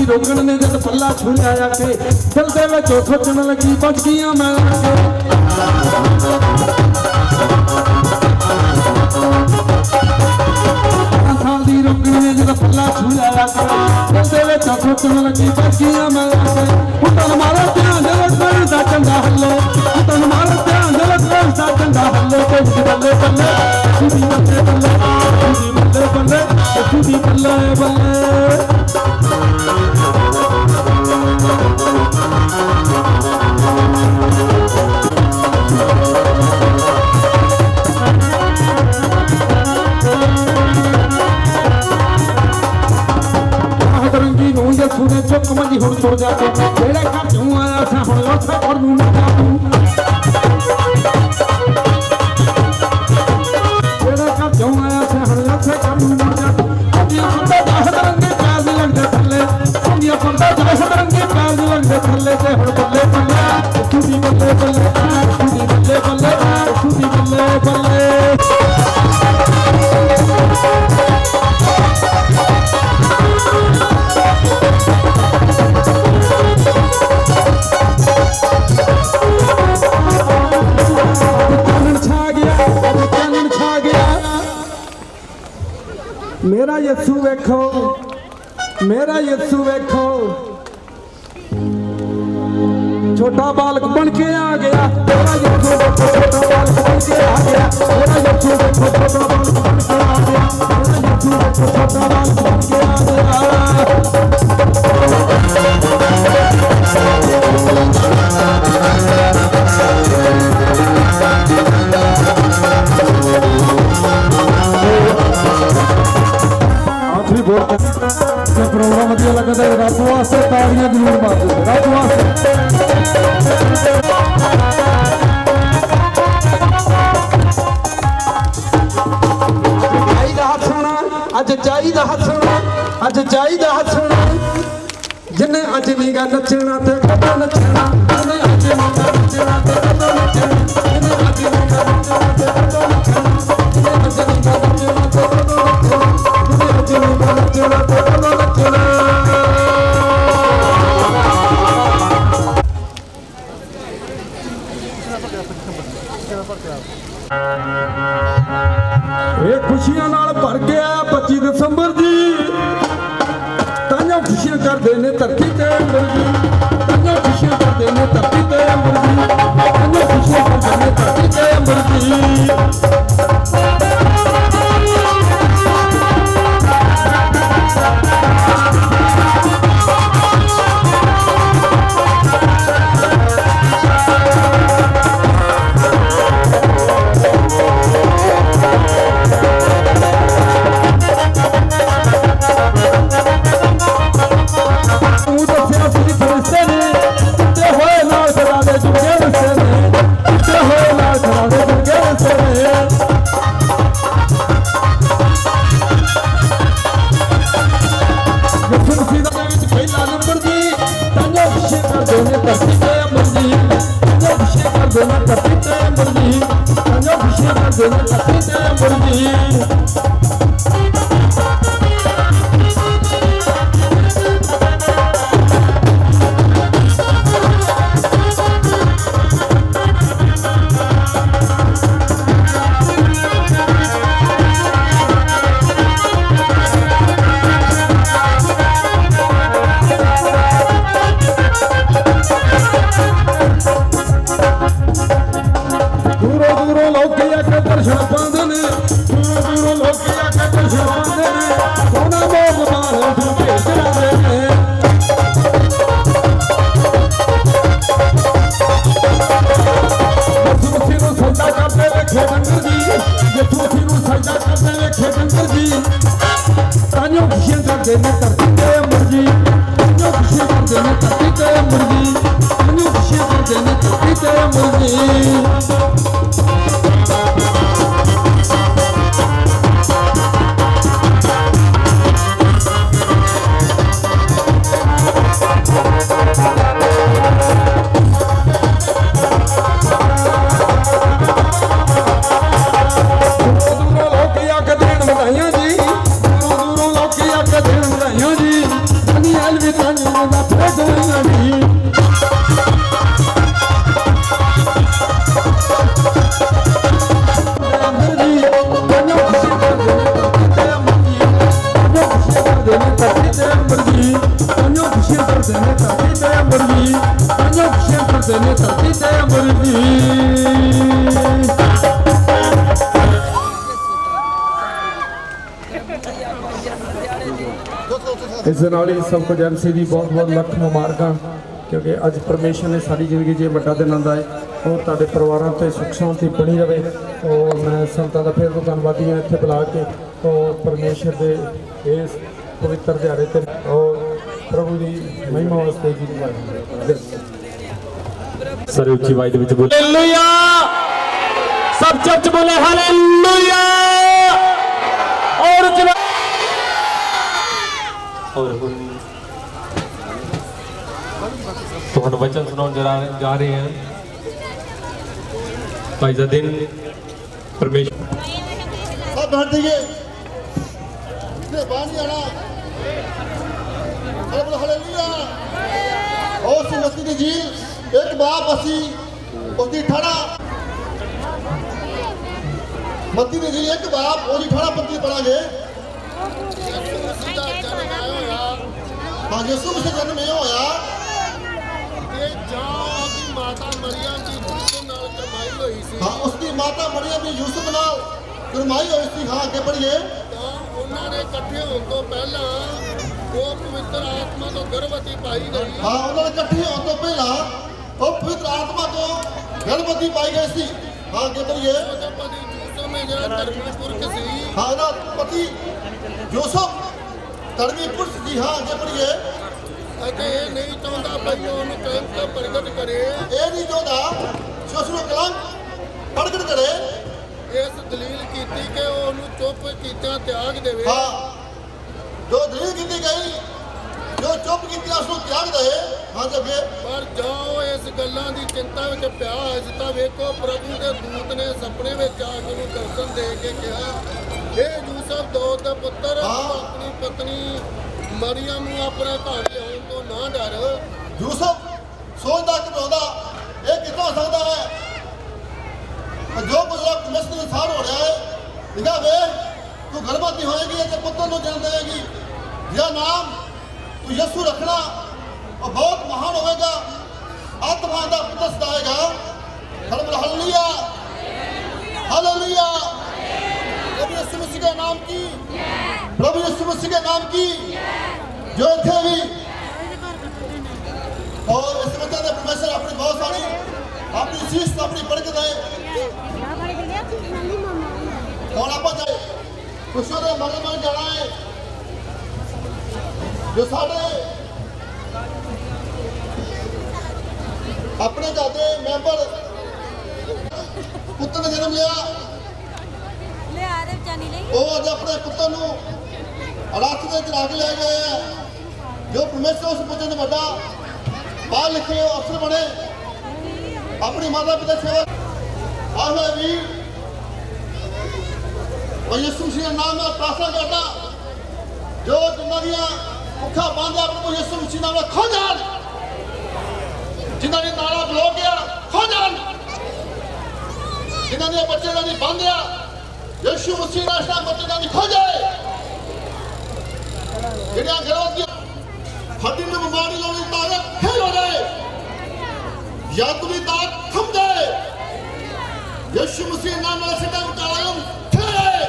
रोकन ने जब पल्ला छू लिया के दिल दे विच सोचण लगी बच गईयां मैं। 12 साल दी रोकन ने जब पल्ला छू लिया के दिल दे विच सोचण लगी बच गईयां मैं। हुतन मारो ध्यान दे रखण दा चंगा हल्लो, हुतन मारो ध्यान दे रखण दा चंगा हल्लो। ते बल्ले बल्ले सुधी बल्ले बल्ले, सुधी बल्ले बल्ले, सुधी बल्ले बल्ले। यीशु ने चुक मंजी हुण तुर जा तू, जेड़े घर चों आया सा हुण उत्थे घर नूं ना जा तू। जेड़े घर चों आया सा हुण उत्थे घर नूं ना जा तू। दुनिया बंदा जाहद रंगे पैर दे लगदे थल्ले, दुनिया बंदा जाहद रंगे पैर दे लगदे थल्ले। ते हुण बल्ले बल्ले सुधी बल्ले बल्ले, सुधी बल्ले बल्ले, सुधी बल्ले बल्ले। मेरा यीशु वेखो, मेरा यीशु वेखो, छोटा बालक बन के आ गया। मेरा यीशु वेखो, छोटा बालक बन के आ गया। मेरा यीशु वेखो, छोटा बालक बन के आ गया। मेरा यीशु वेखो, छोटा बालक बन के आ गया। प्रोग्राम वधिया लगा तो रब वास्ते ताड़ियां जरूर मार दो, रब वास्ते। चाहिदा हसना, अज चाहिदा हसना, अज चाहिदा हसना। जिन्हें अज नीगा नचना ते कदों नचना, जिन्हें अज नीगा नचना ते कदों नचना, जिन्हें अज नीगा नचना ते कदों नचना, जिन्हें अज नीगा नचना ते कदों नचना, जिन्हें अज नीगा नचना ते कदों नचना। ਇਹ ਖੁਸ਼ੀਆਂ ਨਾਲ ਭਰ ਗਿਆ 25 ਦਸੰਬਰ ਦੀ। ਤਾਈਆਂ ਖੁਸ਼ੀਆਂ ਕਰਦੇ ਨੇ ਧਰਤੀ ਤੇ ਅੰਬਰ ਦੀ, ਤਾਈਆਂ ਖੁਸ਼ੀਆਂ ਕਰਦੇ ਨੇ ਧਰਤੀ ਤੇ ਅੰਬਰ ਦੀ, ਤਾਈਆਂ ਖੁਸ਼ੀਆਂ ਕਰਦੇ ਨੇ ਧਰਤੀ ਤੇ ਅੰਬਰ इस दे नाल ही सब कुछ MC ਦੀ बहुत बहुत ਲੱਖ ਮੁਬਾਰਕਾਂ क्योंकि अज परमेश्वर ने सारी जिंदगी जो बड़ा दिन आंदा है और तुहाडे परिवारों ते सुख शांति बनी रहे। और मैं संतां दा फिर तो धन्नवादी हाँ इत्थे बुला के और परमेश्वर के इस पवित्र दिहाड़े ते और प्रभु की महिमा वास्ते गीत सारे उच्ची आवाज दे विच बोल हालेलुया सब चर्च बोले हालेलुया और तो हम वचन सुनाने जा रहे हैं भाई दिन परमेश्वर सब बैठ जाइए इसने बाहर नहीं आना हालेलुया और सी मसीह की झील एक बाप असी उसकी ठाड़ा मत्ती की झील एक बाप उसकी ठाड़ा पत्ती पढ़ांगे हाँ यीशु मसीह जन्म ये होया हाँ उसकी माता मरियम भी यूसुफ नाल कुरमाई हुई थी। हाँ आगे बढ़िए उन्होंने इकट्ठे होने तो पहला वो पवित्र आत्मा तो गर्भवती पाई गई। हाँ उन्होंने इकट्ठे होने तो पहला वो पवित्र आत्मा तो गर्भवती पाई गई थी। हाँ आगे बढ़िए हाँ ना पति यूसुफ धर्मीपुर जी। हाँ आगे बढ़िए ये नहीं चाहता भाई उन्होंने प्रगट करे ये नहीं चाहता सोशल कलंक प्रगट करे इस दलील की कि उन्होंने चुप किया त्याग देवे। हाँ जो दलील की गई जो चुप किया उसको त्याग दे। हाँ जब पर जाओ इस गल्लां दी चिंता विच पिया इसता वेखो प्रभु के दूत ने सपने में आके उन्हें दर्शन दे के कहा हे यूसुफ दाऊद दा पुत्र अपनी पत्नी मरियम नूं अपने घर लियाउण तो ना डर। यूसुफ सोचदा घबराउंदा ये कितना हो सकता है जो कुछ मसीह इंसान हो रहा है देखा वे तू गर्भवती होएगी तो पुत्र को जन्म देगी यह नाम तू यीशु रखना और बहुत महान होएगा आत्मा का पुत्र सदाएगा। Hallelujah hallelujah. प्रभु यीशु मसीह के नाम की, प्रभु यीशु मसीह के नाम की जो थे भी। और इस वजह से परमेश्वर अपनी बहुत सारी अपनी शीश अपनी बरकत है और आप जाए खुशियों के मगन में जाना है जो साढ़े अपने जाते मेंबर पुत्र ने जन्म लिया ਉਹ ਅੱਜ ਆਪਣੇ ਪੁੱਤਰ ਨੂੰ ਰੱਥ ਦੇ ਚੜਾ ਕੇ ਲੈ ਗਏ ਆ ਜੋ ਪਰਮੇਸ਼ਰ ਉਸ ਪੁੱਤਰ ਨੇ ਵੱਡਾ ਬਾਹਰ ਲਿਖੇ ਅਫਸਰ ਬਣੇ ਆਪਣੀ ਮਾਤਾ ਪਿਤਾ ਸੇਵਾ ਆਹੇ ਵੀਰ ਉਹ ਯਿਸੂ ਮਸੀਹ ਦੇ ਨਾਮ ਨਾਲ ਪ੍ਰਾਰਥਨਾ ਕਰਦਾ ਜੋ ਜਿਨ੍ਹਾਂ ਦੀਆਂ ਅੱਖਾਂ ਬੰਦ ਆ ਪ੍ਰਭੂ ਯਿਸੂ ਮਸੀਹ ਨਾਮ ਨਾਲ ਖੋ ਜਾਣ ਜਿਨ੍ਹਾਂ ਦੀ ਨਾੜਾ ਬਲੋ ਗਿਆ ਖੋ ਜਾਣ ਜਿਨ੍ਹਾਂ ਦੇ ਬੱਚੇ ਦਾ ਨਹੀਂ ਬੰਦ ਆ यीशु मसीह का नाम बच्चे का खो जाए जिन्हें घरों की हड्डी में बीमारी लोगों की ताकत फेल हो जाए या तुम्हें ताकत थम जाए यीशु मसीह नाम वाले से टाइम कायम फेल जाए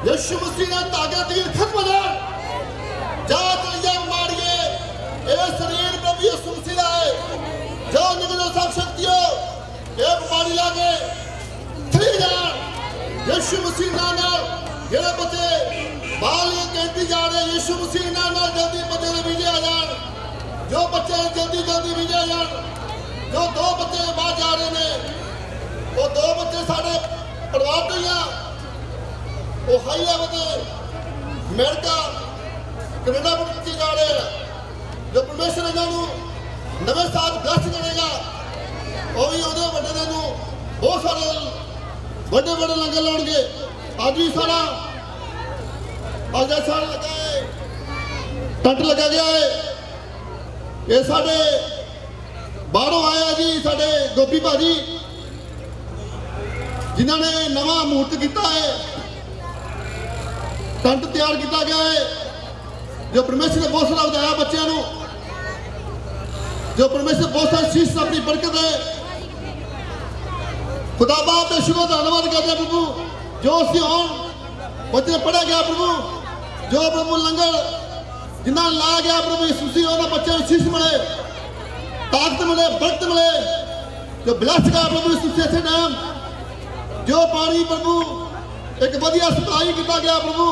यीशु मसीह ने ताकत दी खत्म हो जाए जा चलिए बीमारी ये शरीर प्रभु यीशु मसीह का है जाओ निकलो सब शक्तियों ये बीमारी लाके थी जाए यीशु मसीह नाम जेड़े बच्चे बाल कहती जा रहे यीशु मसीह नाम जल्दी बच्चे ने वीजे आ जान जो बच्चे जल्दी जल्दी वीजे आ जान जो दो बच्चे बाहर जा रहे हैं वो दो बच्चे साढ़े परिवार के ही वो हाई है बच्चे अमेरिका कनेडा में बच्चे जा रहे हैं जो परमेश्वर इन्होंने नवे साल ब्लस करेगा वो भी वो बड़े दिन बहुत सारे बड़े बड़े लंगर लाउणगे अज भी सारा अज सारा लगा है टंट लगा गया है ये साढ़े बाहरों आया जी साढ़े गोपी भाजी जिन्होंने नवा मूर्त किया है टंट तैयार किया गया है जो परमेश्वर ने बहुत सारा बताया बच्चों जो परमेश्वर बहुत सारी शीश अपनी बरकत है खुदा बाप ने शुक्र धन्यवाद करते हैं प्रभु जो उसकी होन बच्चे पढ़ा गया प्रभु जो प्रभु लंगर जिन्ना ला गया प्रभु यीशु उन्होंने बच्चे शीश मिले ताकत मिले बरकत मिले जो ब्लस का प्रभु यीशु से नाम जो पानी प्रभु एक बढ़िया सप्लाई किया गया प्रभु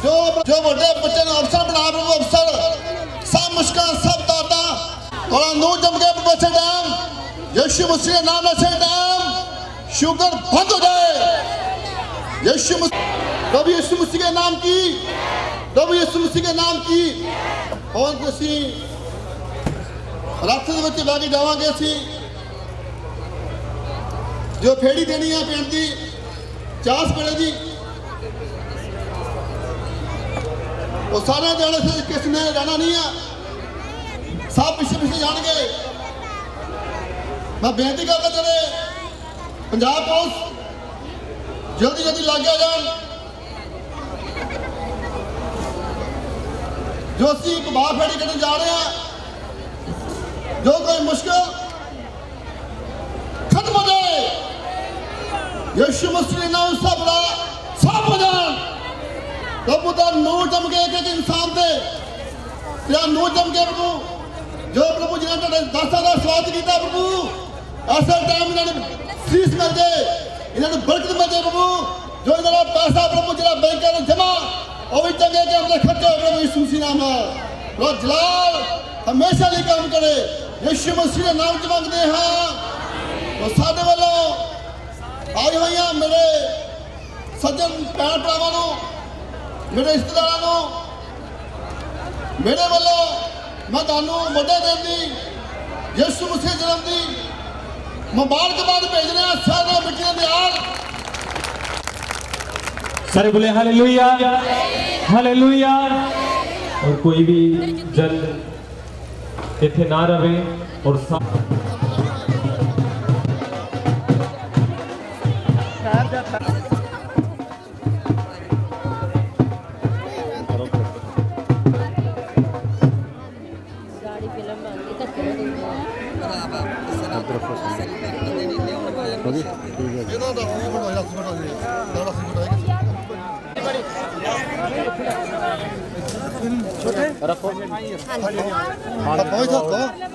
जो जो बड़े बच्चे ने अवसर बनाया प्रभु अवसर सब मुश्किल सब दाता और नू जम गए प्रभु से नाम यीशु मसीह नाम से नाम शुगर बंद हो जाए यीशु प्रभु यीशु मसीह के नाम की प्रभु यीशु मसीह के नाम की और असी रथ के बह के जावांगे असी जो फेड़ी देनी है पिंड की चास पेड़े की वो सारे जाने से किसी ने रहना नहीं है सब पिछे पिछे जान गए मैं बेनती करता चले पंजाब पुलिस जल्दी जल्दी लागे आ जान जो असी बाहर फेड़ी करने जा रहे हैं जो कोई मुश्किल खत्म हो जाए यीशु मसीह ने नाम सब बड़ा साफ हो जाए प्रभु का नूर चमके एक इंसान से या नूर चमके प्रभु जो प्रभु जिन्होंने 10,000 स्वागत किया प्रभु ऐसे टाइम इन्होंने शीश मिल जाए इन्होंने बरकत मिल जाए प्रभु जो इन्होंने पैसा प्रभु जो बैंक में जमा वो भी चंगे के अंदर खर्चे प्रभु यीशु मसीह नाम है जलाल हमेशा लिए काम करे यीशु मसीह के नाम च मंगते हैं और साढ़े वालों आई हुई मेरे सज्जन भैन भरावां मेरे रिश्तेदारों मेरे वालों मैं तुहानू वड्डे दिन की यीशु मसीह जन्म की मुबारकबाद भेज रहे हैं सारे मिट्टियां दे हाल सारे बोले हालेलुया हालेलुया। और कोई भी जन इथे ना रहे और ਇਹਦਾ ਦੱਸ ਦਾੜਾ ਸਿੰਘ ਬਤਾਏਗਾ ਹਾਂ ਬਹੁਤ ਹੱਥ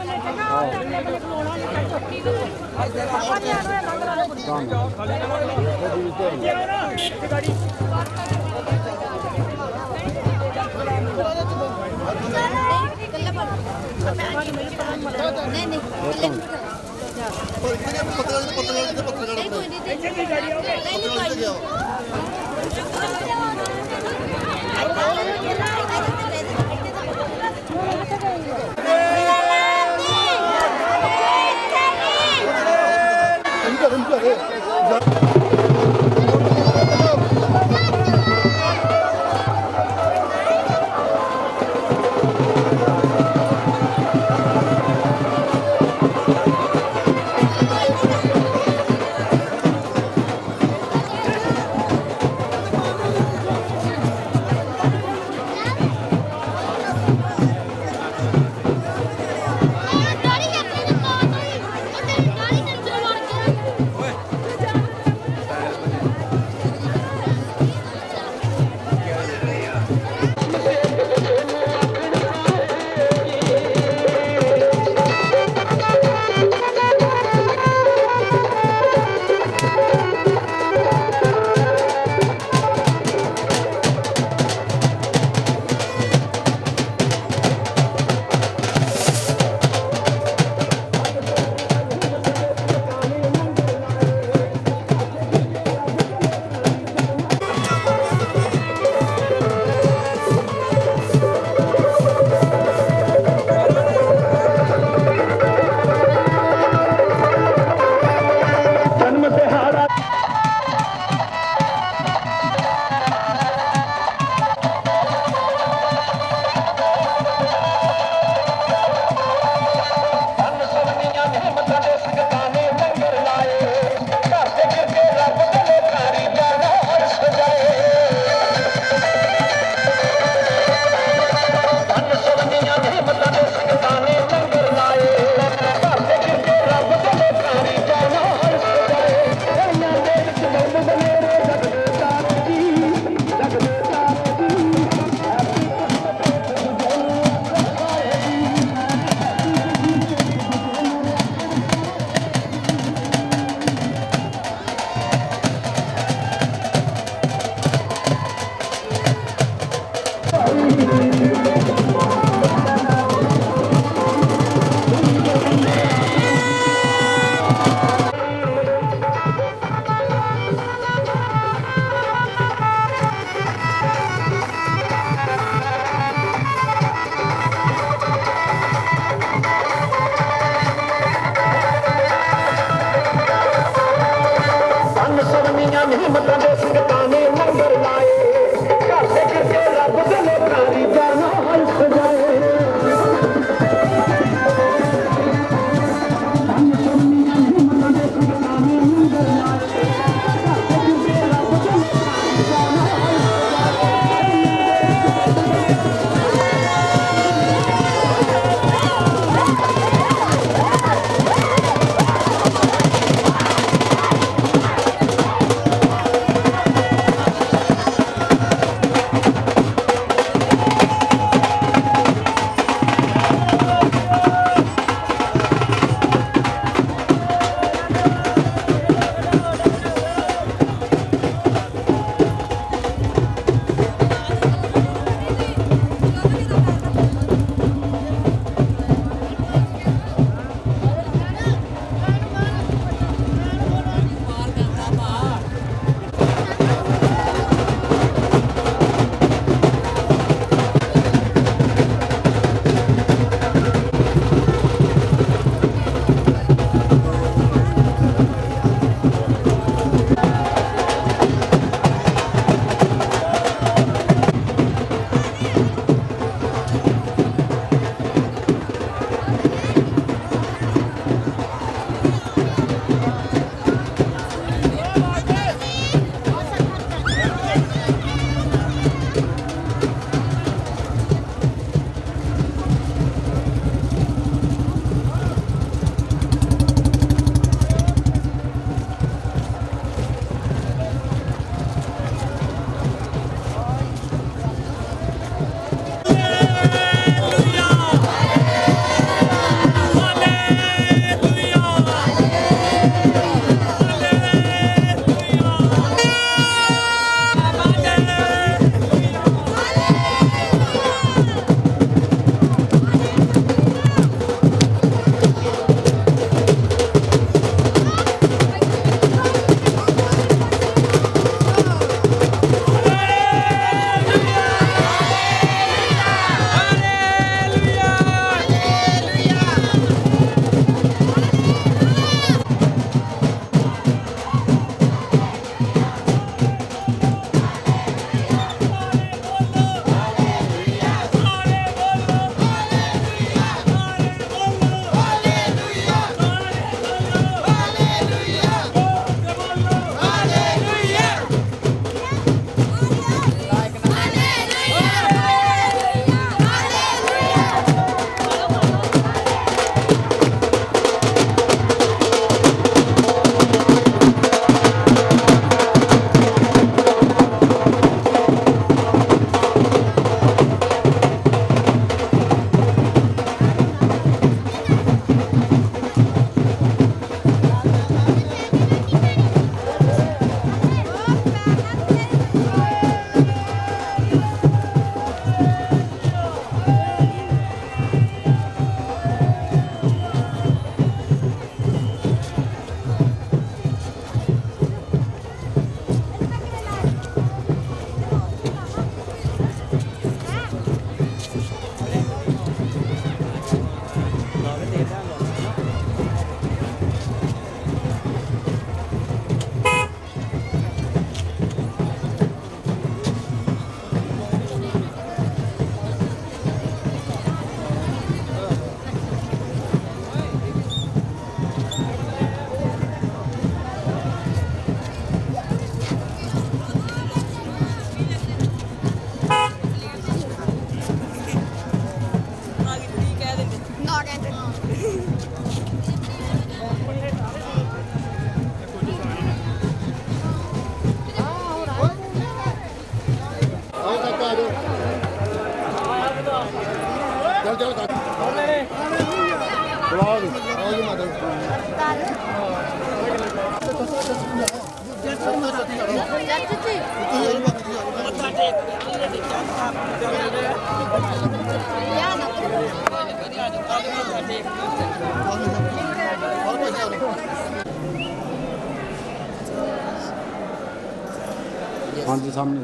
ਹਾਂਜੀ ਸਾਹਮਣੇ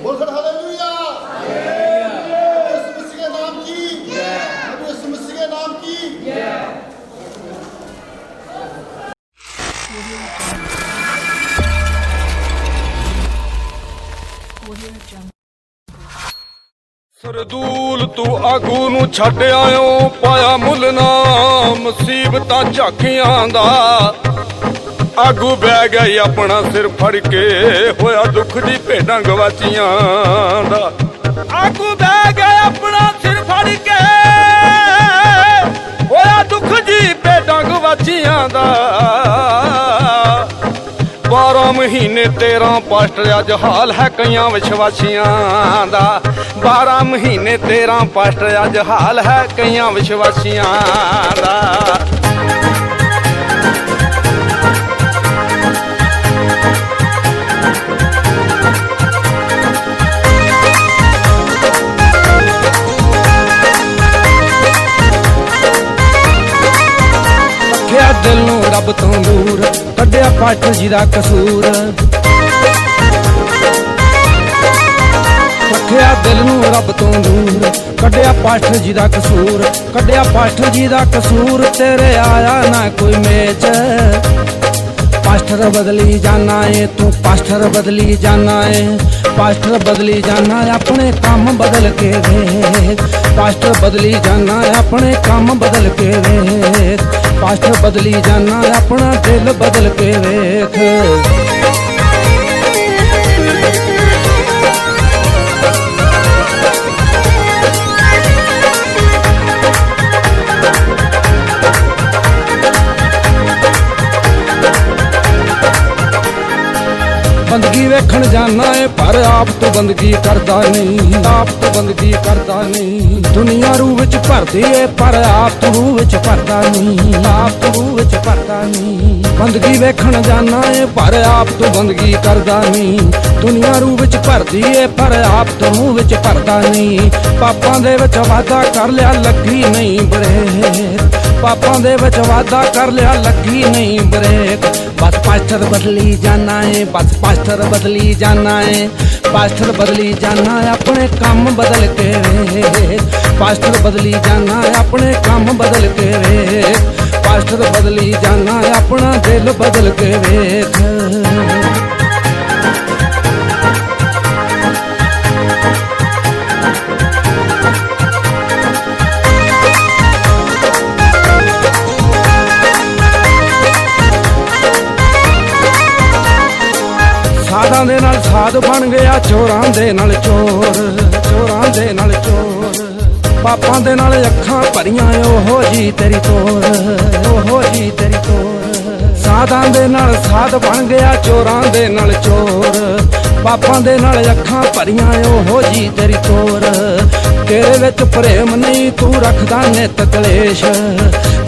बोल कर हालेलुया। यीशु मसीह के नाम की जय। यीशु मसीह के नाम की जय। ਸਰਦੂਲ ਤੂੰ ਆਗੂ ਨੂੰ ਛੱਡ ਆਇਓ ਪਾਇਆ ਮੁੱਲ ਨਾ ਮੁਸੀਬਤਾਂ ਝਾਕੀਆਂ ਦਾ ਆਗੂ ਬਹਿ ਗਈ ਆਪਣਾ ਸਿਰ ਫੜ ਕੇ ਹੋਇਆ ਦੁੱਖ ਦੀ ਭੇਡਾਂ ਗਵਾਚੀਆਂ ਦਾ ਆਗੂ ਬਹਿ ਗਏ ਆਪਣਾ ਸਿਰ ਫੜ ਕੇ ਹੋਇਆ ਦੁੱਖ ਦੀ ਭੇਡਾਂ ਗਵਾਚੀਆਂ ਦਾ 12 ਮਹੀਨੇ 13 ਪਾਸਟਰ ਅੱਜ ਹਾਲ ਹੈ ਕਈਆਂ ਵਿਸ਼ਵਾਸੀਆਂ ਦਾ 12 ਮਹੀਨੇ 13 ਪਾਸਟਰ ਅੱਜ ਹਾਲ ਹੈ ਕਈਆਂ ਵਿਸ਼ਵਾਸੀਆਂ ਦਾ ਰੱਖਿਆ ਦਿਲ ਨੂੰ ਰੱਬ ਤੋਂ ਦੂਰ ਕੱਢਿਆ ਪਾਸਟਰ ਜੀ ਦਾ ਕਸੂਰ ਰੱਖਿਆ ਦਿਲ ਨੂੰ ਰੱਬ ਤੋਂ ਦੂਰ ਕੱਢਿਆ ਪਾਸਟਰ ਜੀ ਦਾ ਕਸੂਰ ਕੱਢਿਆ ਪਾਸਟਰ ਜੀ ਦਾ ਕਸੂਰ ਤੇਰੇ ਆਇਆ ਨਾ ਕੋਈ ਮੇਚ ਪਾਸਟਰ ਬਦਲੀ ਜਾਣਾ ਏ ਤੂੰ ਪਾਸਟਰ ਬਦਲੀ ਜਾਣਾ ਏ ਪਾਸਟਰ ਬਦਲੀ ਜਾਣਾ ਆਪਣੇ ਕੰਮ ਬਦਲ ਕੇ ਵੇਖ ਪਾਸਟਰ ਬਦਲੀ ਜਾਣਾ ਆਪਣੇ ਕੰਮ ਬਦਲ ਕੇ ਵੇਖ ਪਾਸਟਰ ਬਦਲੀ ਜਾਣਾ ਆਪਣਾ ਦਿਲ ਬਦਲ ਕੇ ਵੇਖ ਬੰਦਗੀ ਵੇਖਣ ਜਾਣਾ ਏ ਪਰ ਆਪ ਤੋਂ ਬੰਦਗੀ ਕਰਦਾ ਨਹੀਂ ਆਪ ਤੋਂ ਬੰਦਗੀ ਕਰਦਾ ਨਹੀਂ ਦੁਨੀਆ ਰੂਹ ਵਿੱਚ ਭਰਦੀ ਏ ਪਰ ਆਪ ਤੋਂ ਰੂਹ ਵਿੱਚ ਭਰਦਾ ਨਹੀਂ ਆਪ ਤੋਂ ਰੂਹ ਵਿੱਚ ਭਰਦਾ ਨਹੀਂ ਬੰਦਗੀ ਵੇਖਣ ਜਾਣਾ ਏ ਪਰ ਆਪ ਤੋਂ ਬੰਦਗੀ ਕਰਦਾ ਨਹੀਂ ਦੁਨੀਆ ਰੂਹ ਵਿੱਚ ਭਰਦੀ ਏ ਪਰ ਆਪ ਤੋਂ ਰੂਹ ਵਿੱਚ ਭਰਦਾ ਨਹੀਂ ਪਾਪਾਂ ਦੇ ਵਿੱਚ ਵਾਦਾ ਕਰ ਲਿਆ ਲੱਗੀ ਨਹੀਂ ਬਰੇਕ ਪਾਪਾਂ ਦੇ ਵਿੱਚ ਵਾਦਾ ਕਰ ਲਿਆ ਲੱਗੀ ਨਹੀਂ ਬਰੇਕ ਬਸ ਪਾਸਟਰ ਬਦਲੀ ਜਾਣਾ ਏ ਬਸ ਪਾਸਟਰ ਬਦਲੀ ਜਾਣਾ ਏ ਪਾਸਟਰ ਬਦਲੀ ਜਾਣਾ ਆਪਣੇ ਕੰਮ ਬਦਲ ਕੇ ਵੇਖ ਪਾਸਟਰ ਬਦਲੀ ਜਾਣਾ ਆਪਣੇ ਕੰਮ ਬਦਲ ਕੇ ਵੇਖ ਪਾਸਟਰ ਬਦਲੀ ਜਾਣਾ ਆਪਣਾ ਦਿਲ ਬਦਲ ਕੇ ਵੇਖ ਸਾਧਾਂ ਦੇ ਨਾਲ ਸਾਧ ਬਣ ਗਿਆ ਚੋਰਾਂ ਦੇ ਨਾਲ ਚੋਰ ਚੋਰਾਂ ਦੇ ਨਾਲ ਚੋਰ ਪਾਪਾਂ ਦੇ ਨਾਲ ਅੱਖਾਂ ਭਰੀਆਂ ਉਹੋ ਜੀ ਤੇਰੀ ਤੋਰ ਉਹੋ ਜੀ ਤੇਰੀ ਤੋਰ ਸਾਧਾਂ ਦੇ ਨਾਲ ਸਾਧ ਬਣ ਗਿਆ ਚੋਰਾਂ ਦੇ ਨਾਲ ਚੋਰ ਪਾਪਾਂ ਦੇ ਨਾਲ ਅੱਖਾਂ ਭਰੀਆਂ ਉਹੋ ਜੀ ਤੇਰੀ ਤੋਰ ਤੇਰੇ ਵਿੱਚ ਪ੍ਰੇਮ ਨਹੀਂ ਤੂੰ ਰੱਖਦਾ ਨਿਤ ਕਲੇਸ਼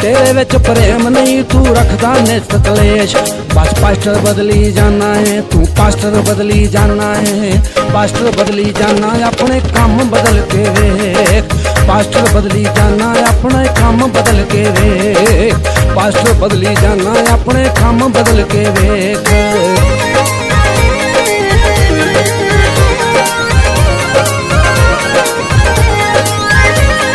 ਤੇਰੇ ਵਿੱਚ ਪ੍ਰੇਮ ਨਹੀਂ ਤੂੰ ਰੱਖਦਾ ਨਿਤ ਕਲੇਸ਼ ਬਸ ਪਾਸਟਰ ਬਦਲੀ ਜਾਣਾ ਏ ਤੂੰ ਪਾਸਟਰ ਬਦਲੀ ਜਾਣਾ ਏ ਪਾਸਟਰ ਬਦਲੀ ਜਾਣਾ ਆਪਣੇ ਕੰਮ ਬਦਲ ਕੇ ਵੇਖ ਪਾਸਟਰ ਬਦਲੀ ਜਾਣਾ ਆਪਣੇ ਕੰਮ ਬਦਲ ਕੇ ਵੇਖ ਪਾਸਟਰ ਬਦਲੀ ਜਾਣਾ ਆਪਣੇ ਕੰਮ ਬਦਲ ਕੇ ਵੇਖ